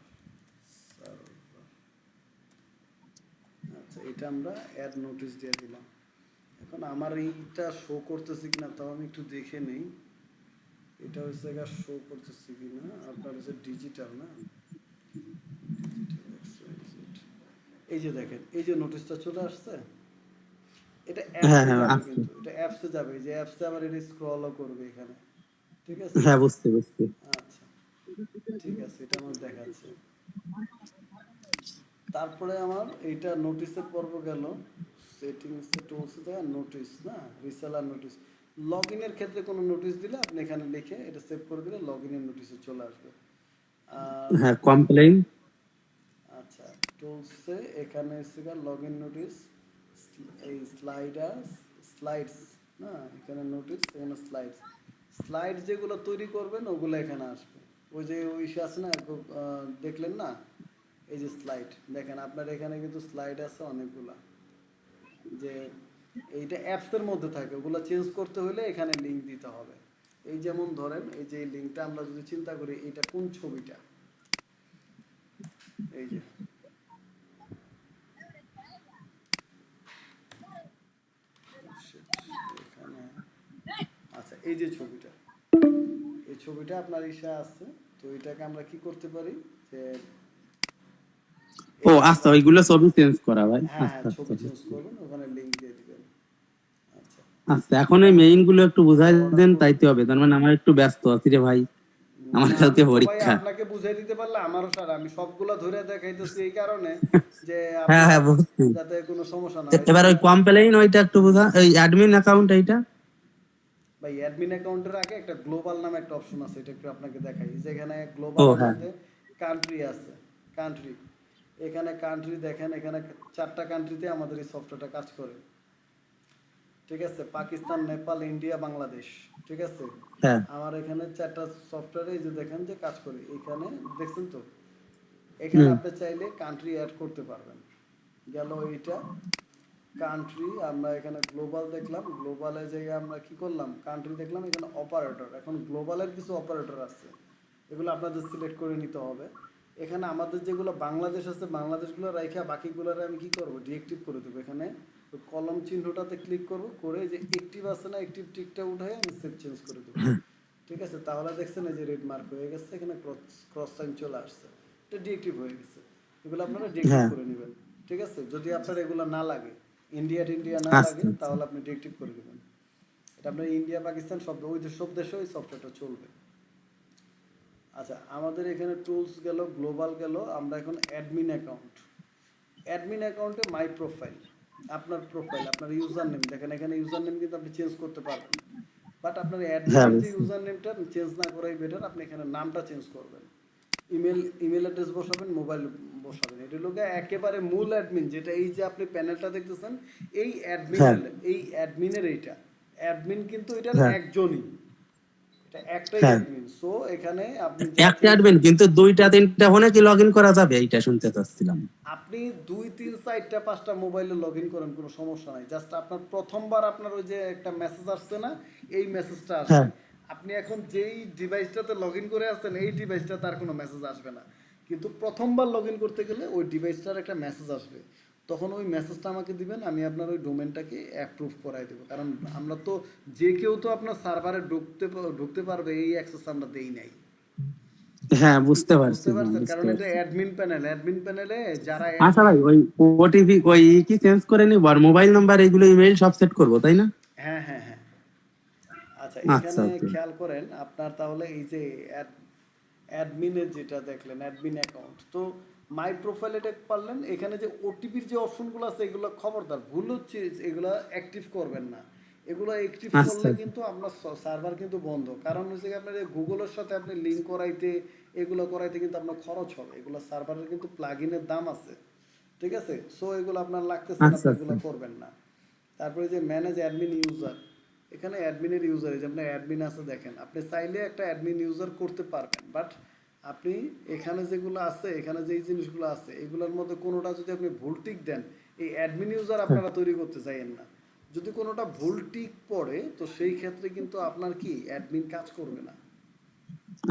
আচ্ছা, এটা আমরা অ্যাড নোটিস দিয়ে দিলাম। এখন আমার এইটা শো করতেছে কিনা তাও আমি একটু দেখে নেই, এটা হচ্ছে শো করতেছে কিনা। আপনার হচ্ছে ডিজিটাল না, এই যে দেখেন এই যে নোটিশটা চলে আসছে, এটা হ্যাঁ অ্যাপসে হ্যাঁ, যাবে, আসছে। কিন্তু এটা অ্যাপসে যাবে, এই যে অ্যাপসে আবার এটা স্ক্রলও করবে এখানে, ঠিক আছে? হ্যাঁ বুঝছি বুঝছি। আচ্ছা, ঠিক আছে, এটা আমার দেখাচ্ছে। তারপরে আমার এইটা নোটিসের পর্ব গেল, সেটিংসে টুলসে যায় নোটিস না, রিসেলার নোটিস। লগ ইনের ক্ষেত্রে কোনো নোটিস দিলে আপনি এখানে লিখে এটা সেভ করে দিলে লগ ইনের নোটিসে চলে আসবে। আর হ্যাঁ, কমপ্লেইন। আচ্ছা, টুলসে এখানে এসে লগ ইন নোটিস, এই স্লাইডস না, এখানে নোটিস, এখানে স্লাইডস। স্লাইড যেগুলো তৈরি করবেন ওগুলো এখানে আসবে। ওই যে ওই ইস্যু আছে না, দেখলেন না, এই যে স্লাইড দেখেন আপনার এখানে কিন্তু স্লাইড আছে অনেকগুলা, যে এইটা অ্যাপসের মধ্যে থাকে, ওগুলো চেঞ্জ করতে হলে এখানে লিঙ্ক দিতে হবে। এই যেমন ধরেন এই যে লিঙ্কটা আমরা যদি চিন্তা করি, এটা কোন ছবিটা, এই যে এখানে, আচ্ছা এই যে ছবিটা, এই ছবিটা আপনার ইসা আছে, তো এটাকে আমরা কি করতে পারি যে ও এই আচ্ছা, ওইগুলো ছবি চেঞ্জ করা ভাই, হ্যাঁ, আচ্ছা আচ্ছা ছবি চেঞ্জ বুঝছি। করবেন, ওখানে লিঙ্ক দিয়ে দিবেন। আচ্ছা, আচ্ছা, এখন এই মেইন গুলো একটু বুঝাই দেন, তাইতে হবে। তার মানে আমার একটু ব্যস্ত আছি রে ভাই, আমার না কালকে আমি তো ভাই পরীক্ষা। আপনাকে বুঝাই দিতে পারলে আমারও সারা, আমি সবগুলা ধরে দেখাইতেছি এই কারণে যে হ্যাঁ আপনার হ্যাঁ, বুঝছি। যাতে কোনো সমস্যা না হয়। এই যে এবার ওই দেখেন কমপ্লেইন ওইটা একটু বুঝা, ওই অ্যাডমিন অ্যাকাউন্ট এইটা। ভাই, অ্যাডমিন অ্যাকাউন্টের আগে একটা গ্লোবাল নামে একটা অপশন আছে, এটা একটু আপনাকে দেখাই। যেখানে ও গ্লোবালের হ্যাঁ মধ্যে কান্ট্রি আছে, কান্ট্রি, এখানে কান্ট্রি দেখেন, এখানে 4টা কান্ট্রিতে আমাদের এই সফটওয়্যারটা কাজ করে। ঠিক আছে, পাকিস্তান, নেপাল, ইন্ডিয়া, বাংলাদেশ। ঠিক আছে, হ্যাঁ আমার এখানে 4টা সফটওয়্যারে এই যে দেখেন যে কাজ করে। এখানে দেখছেন তো, এখানে হুম আপনি চাইলে কান্ট্রি অ্যাড করতে পারবেন। গেল এইটা কান্ট্রি, আমরা এখানে গ্লোবাল দেখলাম, গ্লোবালে যেয়ে আমরা কি করলাম, কান্ট্রি দেখলাম, এখানে অপারেটর। এখন গ্লোবালের কিছু অপারেটর আছে, এগুলো আপনাদের সিলেক্ট করে নিতে হবে। এখানে আমাদের যেগুলো বাংলাদেশ আছে, বাংলাদেশগুলো রাইখা বাকিগুলোরে আমি কি করব, ডিএক্টিভ করে দেবো। এখানে কলম চিহ্নটাতে ক্লিক করব, করে যে অ্যাক্টিভ আছে না, অ্যাক্টিভ টিকটা উঠাই আমি সেভ চেঞ্জ করে দেবো। ঠিক আছে, তাহলে দেখছেন এই যে রেড মার্ক হয়ে গেছে, এখানে ক্রস সাইন চলে আসছে, এটা ডিএক্টিভ হয়ে গেছে। এগুলো আপনারা ডিএক্টিভ হ্যাঁ। করে নেবেন। ঠিক আছে, যদি আপনার এগুলো না লাগে, ইন্ডিয়া টিন্ডিয়া না লাগে, আচ্ছা আচ্ছা তাহলে আপনি ডিএক্টিভ করে দেবেন। এটা আপনার ইন্ডিয়া পাকিস্তান সব ওই সব দেশে ওই সফটওয়্যারটা চলবে। আচ্ছা, আমাদের এখানে টুলস গেল, গ্লোবাল গেল, আমরা এখন অ্যাডমিন অ্যাকাউন্ট। অ্যাডমিন অ্যাকাউন্টে মাই প্রোফাইল, আপনার প্রোফাইল, আপনার ইউজার নেম দেখেন, এখানে ইউজার নেম কিন্তু আপনি চেঞ্জ করতে পারবেন। বাট আপনার হ্যাঁ অ্যাডমিনের যে বুঝছি। ইউজার নেমটা চেঞ্জ না করাই বেটার। আপনি এখানে নামটা চেঞ্জ করবেন, ইমেল অ্যাড্রেস বসাবেন, মোবাইল বসাবেন। এটা হলো একেবারে মূল অ্যাডমিন, যেটা এই যে আপনি প্যানেলটা দেখতেছেন, এই হ্যাঁ অ্যাডমিনের, এই অ্যাডমিনের এইটা অ্যাডমিন কিন্তু এটার হ্যাঁ একজনই, এটা একটাই হ্যাঁ, অ্যাডমিন। সো এখানে আপনি যা একটা চেঞ্জ, অ্যাডমিন কিন্তু দুইটা তিনটা ফোনে কি লগ ইন করা যাবে, এইটা শুনতে চাচ্ছিলাম। আপনি 2 3 4টা মোবাইলে লগ ইন করেন, কোনো সমস্যা নাই। জাস্ট আপনার প্রথমবার আপনার ওই যে একটা মেসেজ আসছে না, এই মেসেজটা হ্যাঁ আসবে। আপনি এখন যেই ডিভাইসটাতে লগ ইন করে আসছেন, এই ডিভাইসটা তার কোনো মেসেজ আসবে না, কিন্তু প্রথমবার লগ ইন করতে গেলে ওই ডিভাইসটার একটা মেসেজ আসবে। তখন ওই মেসেজটা আমাকে দিবেন, আমি আপনার ওই ডোমেনটাকে অ্যাপ্রুভ করাই দেবো। কারণ আমরা তো, যে কেউ তো আপনার সার্ভারে ঢুকতে পারবে এই অ্যাক্সেস আমরা দেই নাই। হ্যাঁ, বুঝতে পারছি, বুঝতে হ্যাঁ পারছেন, বুঝতে কারণ এটা পারছি। অ্যাডমিন প্যানেল, অ্যাডমিন প্যানেলে যারা আচ্ছা ভাই, অ্যাডমিন। ওই ওটিপি ওই কি চেঞ্জ করে নিব, আর মোবাইল নাম্বার এগুলো ইমেইল সব সেট করব, তাই না? হ্যাঁ হ্যাঁ হ্যাঁ। আচ্ছা, আচ্ছা এখানে ওকে। খেয়াল করেন আপনার, তাহলে এই যে অ্যাডমিনের যেটা দেখলেন, অ্যাডমিন অ্যাকাউন্ট, তো মাই প্রোফাইল এটা পারলেন। এখানে যে ওটিপির যে অপশনগুলো আছে, এগুলো খবরদার ভুল হচ্ছে, এগুলো অ্যাক্টিভ করবেন না। এগুলো অ্যাক্টিভ আচ্ছা করলে কিন্তু আপনার সার্ভার কিন্তু বন্ধ। কারণ হচ্ছে কি, আপনার গুগলের সাথে আপনি লিঙ্ক করাইতে, এগুলো করাইতে কিন্তু আপনার খরচ হবে। এগুলো সার্ভারের কিন্তু প্লাগ ইনের দাম আছে। ঠিক আছে, সো এগুলো আপনার লাগতেছে না, আচ্ছা আপনি আচ্ছা এগুলো করবেন না। তারপরে যে ম্যানেজ অ্যাডমিন ইউজার, এখানে অ্যাডমিনের ইউজার, এই যে আপনার অ্যাডমিন আছে দেখেন, আপনি চাইলে একটা অ্যাডমিন ইউজার করতে পারবেন। বাট আপনি এখানে যেগুলো আছে, এখানে যে জিনিসগুলো আছে, এগুলোর মধ্যে কোনোটা যদি আপনি ভুল টিক দেন, এই অ্যাডমিন ইউজার হ্যাঁ। আপনারা তৈরি করতে চাইেন না। যদি কোনোটা ভুল টিক পড়ে, তো সেই ক্ষেত্রে কিন্তু আপনার কি অ্যাডমিন কাজ করবে না।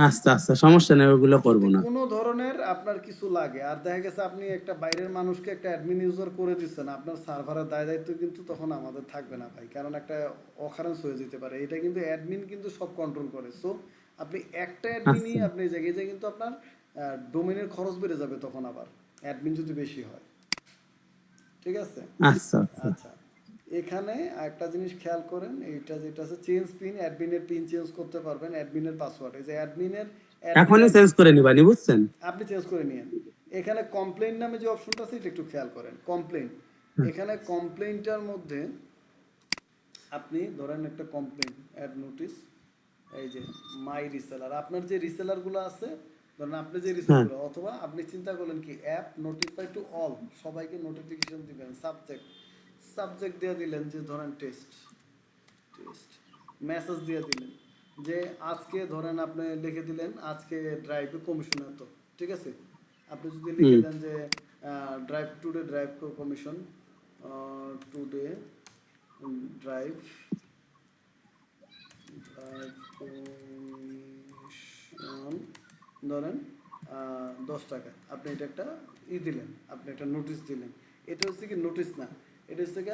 আচ্ছা আচ্ছা, সমস্যা নেই, ওগুলো করব যদি না। কোনো ধরনের আপনার কিছু লাগে, আর দেখা গেছে আপনি একটা বাইরের মানুষকে একটা অ্যাডমিন ইউজার করে দিচ্ছেন, আপনার সার্ভারের দায় দায়িত্ব কিন্তু তখন আমাদের থাকবে না ভাই, কারণ একটা অকারেন্স হয়ে যেতে পারে। এটা কিন্তু অ্যাডমিন কিন্তু সব কন্ট্রোল করে। সো আপনি একটা অ্যাডমিনই আচ্ছা আপনি জায়গায় যে কিন্তু আপনার ডোমেনের খরচ বেড়ে যাবে তখন আবার, অ্যাডমিন যদি বেশি হয়। ঠিক আছে, আচ্ছা আচ্ছা, আচ্ছা, এখানে একটা জিনিস খেয়াল করেন, এইটা যেটা আছে চেঞ্জ পিন, অ্যাডমিনের পিন চেঞ্জ করতে পারবেন, অ্যাডমিনের পাসওয়ার্ড, এই যে অ্যাডমিনের অ্যাডমিন, এখনই চেঞ্জ করে নিবানি, বুঝছেন? আপনি চেঞ্জ করে নিয়েন। এখানে কমপ্লেইন নামে যে অপশনটা আছে, এটা একটু খেয়াল করেন, কমপ্লেইন। হুম, এখানে কমপ্লেইনটার মধ্যে আপনি ধরেন একটা কমপ্লেইন, অ্যাড নোটিস, এই যে মাই রিসেলার, আপনার যে রিসেলারগুলো আছে, ধরেন আপনি যে হ্যাঁ রিসেলারগুলো, অথবা আপনি চিন্তা করলেন কি অ্যাপ নোটিফাই টু অল, সবাইকে নোটিফিকেশন দিবেন। সাবজেক্ট দিয়ে দিলেন যে ধরেন টেস্ট, টেস্ট মেসেজ দিয়ে দিলেন যে আজকে ধরেন আপনি লিখে দিলেন আজকে ড্রাইভে কমিশন এত। ঠিক আছে, আপনি যদি লিখে হুম দেন যে drive today, drive commission today, drive drive commission ধরেন 10 টাকা, আপনি এটা একটা দিলেন, আপনি একটা নোটিশ দিলেন। এটা হচ্ছে কি নোটিশ না, এটা হচ্ছে কি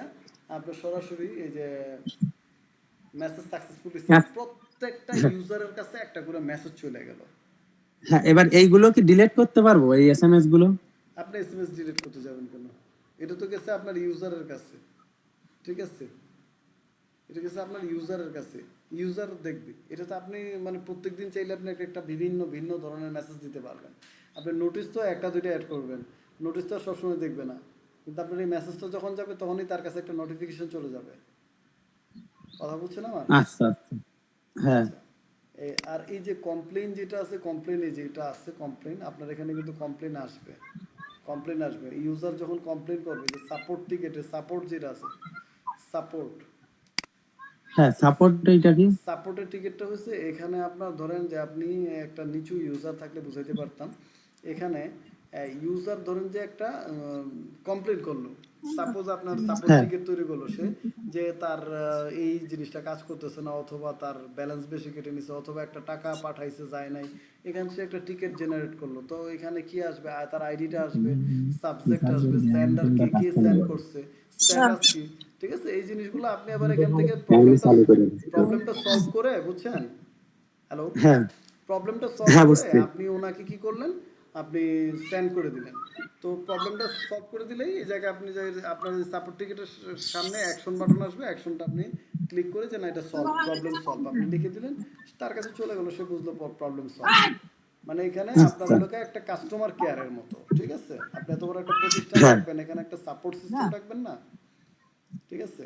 আপনার সরাসরি এই যে মেসেজ সাকসেসফুলি সেন্ড, আচ্ছা, প্রত্যেকটা ইউজারের কাছে একটা করে মেসেজ চলে গেল। হ্যাঁ, এবার এইগুলো কি ডিলিট করতে পারবো, এই এসএমএস গুলো? আপনি এসএমএস ডিলিট করতে যাবেন কেন? এটা তো গেছে আপনার ইউজারের কাছে। ঠিক আছে, এটা গেছে আপনার ইউজারের কাছে, ইউজার দেখবে এটা। তো আপনি মানে প্রত্যেকদিন চাইলে আপনি একটা ভিন্ন ধরনের মেসেজ দিতে পারবেন। আপনি নোটিশ তো একটা দুইটা অ্যাড করবেন, নোটিশ তো আর সবসময় দেখবে না, কিন্তু আপনার এই মেসেজটা যখন যাবে তখনই তার কাছে একটা নোটিফিকেশন চলে যাবে। কথা বলছেন আমার? আচ্ছা আচ্ছা, হ্যাঁ আচ্ছা, আর এই যে কমপ্লেইন যেটা আছে, কমপ্লেইন এই যে এটা আছে কমপ্লেইন, আপনার এখানে কিন্তু কমপ্লেইন আসবে, কমপ্লেইন আসবে। ইউজার যখন কমপ্লেইন করবে যে সাপোর্ট টিকেটে, সাপোর্ট যেটা আছে, সাপোর্ট, হ্যাঁ, সাপোর্ট এইটা কি? সাপোর্টের টিকিটটা হচ্ছে এখানে আপনার ধরেন যে আপনি একটা নিচু ইউজার থাকলে বুঝাইতে পারতাম। এখানে ইউজার ধরেন যে একটা কমপ্লেন করলো, সাপোজ আপনার সাপোর্ট হ্যাঁ টিকিট তৈরি করলো সে, যে তার এই জিনিসটা কাজ করতেছে না, অথবা তার ব্যালেন্স বেশি কেটে নিছে, অথবা একটা টাকা পাঠাইছে যায় নাই, এখানে সে একটা টিকিট জেনারেট করলো। তো এখানে কি আসবে, তার আইডিটা আসবে, সাবজেক্ট আসবে, সেন্ডার কে কে সেন্ড করছে, স্ট্যাটাস কি, ঠিক আছে। এই জিনিসগুলো আপনি আবার এখান থেকে প্রবলেমটা সলভ করে, বুঝছেন? হ্যালো, হ্যাঁ প্রবলেমটা সলভ হ্যাঁ, করে বুঝছি। আপনি ওনাকে কি করলেন, আপনি সেন্ড করে দিলেন। তো প্রবলেমটা সলভ করে দিলেই এই জায়গায় আপনি যে আপনার সাপোর্ট টিকেটের সামনে অ্যাকশন বাটন আসবে, অ্যাকশনটা আপনি ক্লিক করে যে না এটা সলভ, প্রবলেম সলভ আপনি লিখে দিলেন, তার কাছে চলে গেল, সে বুঝলো প্রবলেম সলভ। মানে এখানে আপনার আচ্ছা, এলাকায় একটা কাস্টমার কেয়ারের মতো, ঠিক আছে। আপনি এত বড় একটা প্রতিষ্ঠান হ্যাঁ রাখবেন, এখানে একটা সাপোর্ট সিস্টেম রাখবেন না, ঠিক আছে।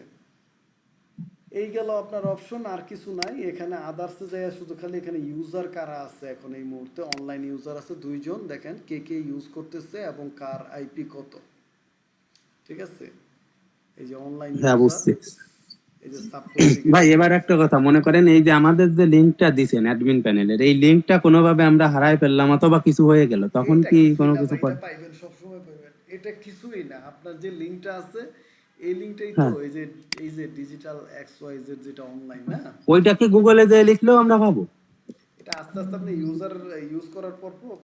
এই গেল আপনার অপশন, আর কিছু নাই এখানে। আদার্সে যায় শুধু খালি এখানে ইউজার কারা আছে এখন এই মুহূর্তে, অনলাইন ইউজার আছে 2 জন, দেখেন কে কে ইউজ করতেছে এবং কার আইপি কত, ঠিক আছে। এই যে অনলাইন হ্যাঁ, ইউজার, বুঝছি। এই যে সাপোর্ট টিকেট। ভাই এবার একটা কথা মনে করেন, এই যে আমাদের যে লিঙ্কটা দিছেন অ্যাডমিন প্যানেলের, এই লিঙ্কটা কোনোভাবে আমরা হারাই ফেললাম অথবা কিছু হয়ে গেল, তখন এটা কি কিছুই কোনো না কিছু ভাই, এটা পাইবেন, সবসময় পাইবেন, এটা কিছুই না। আপনার যে লিঙ্কটা আছে এই লিঙ্কটাই তো, হ্যাঁ, এই যে ডিজিটাল এক্স ওয়াই জেড যেটা অনলাইন না, ওইটাকে গুগলে যে লিখলেও আমরা পাবো? এটা আস্তে আস্তে আপনি ইউজার ইউজ করার পর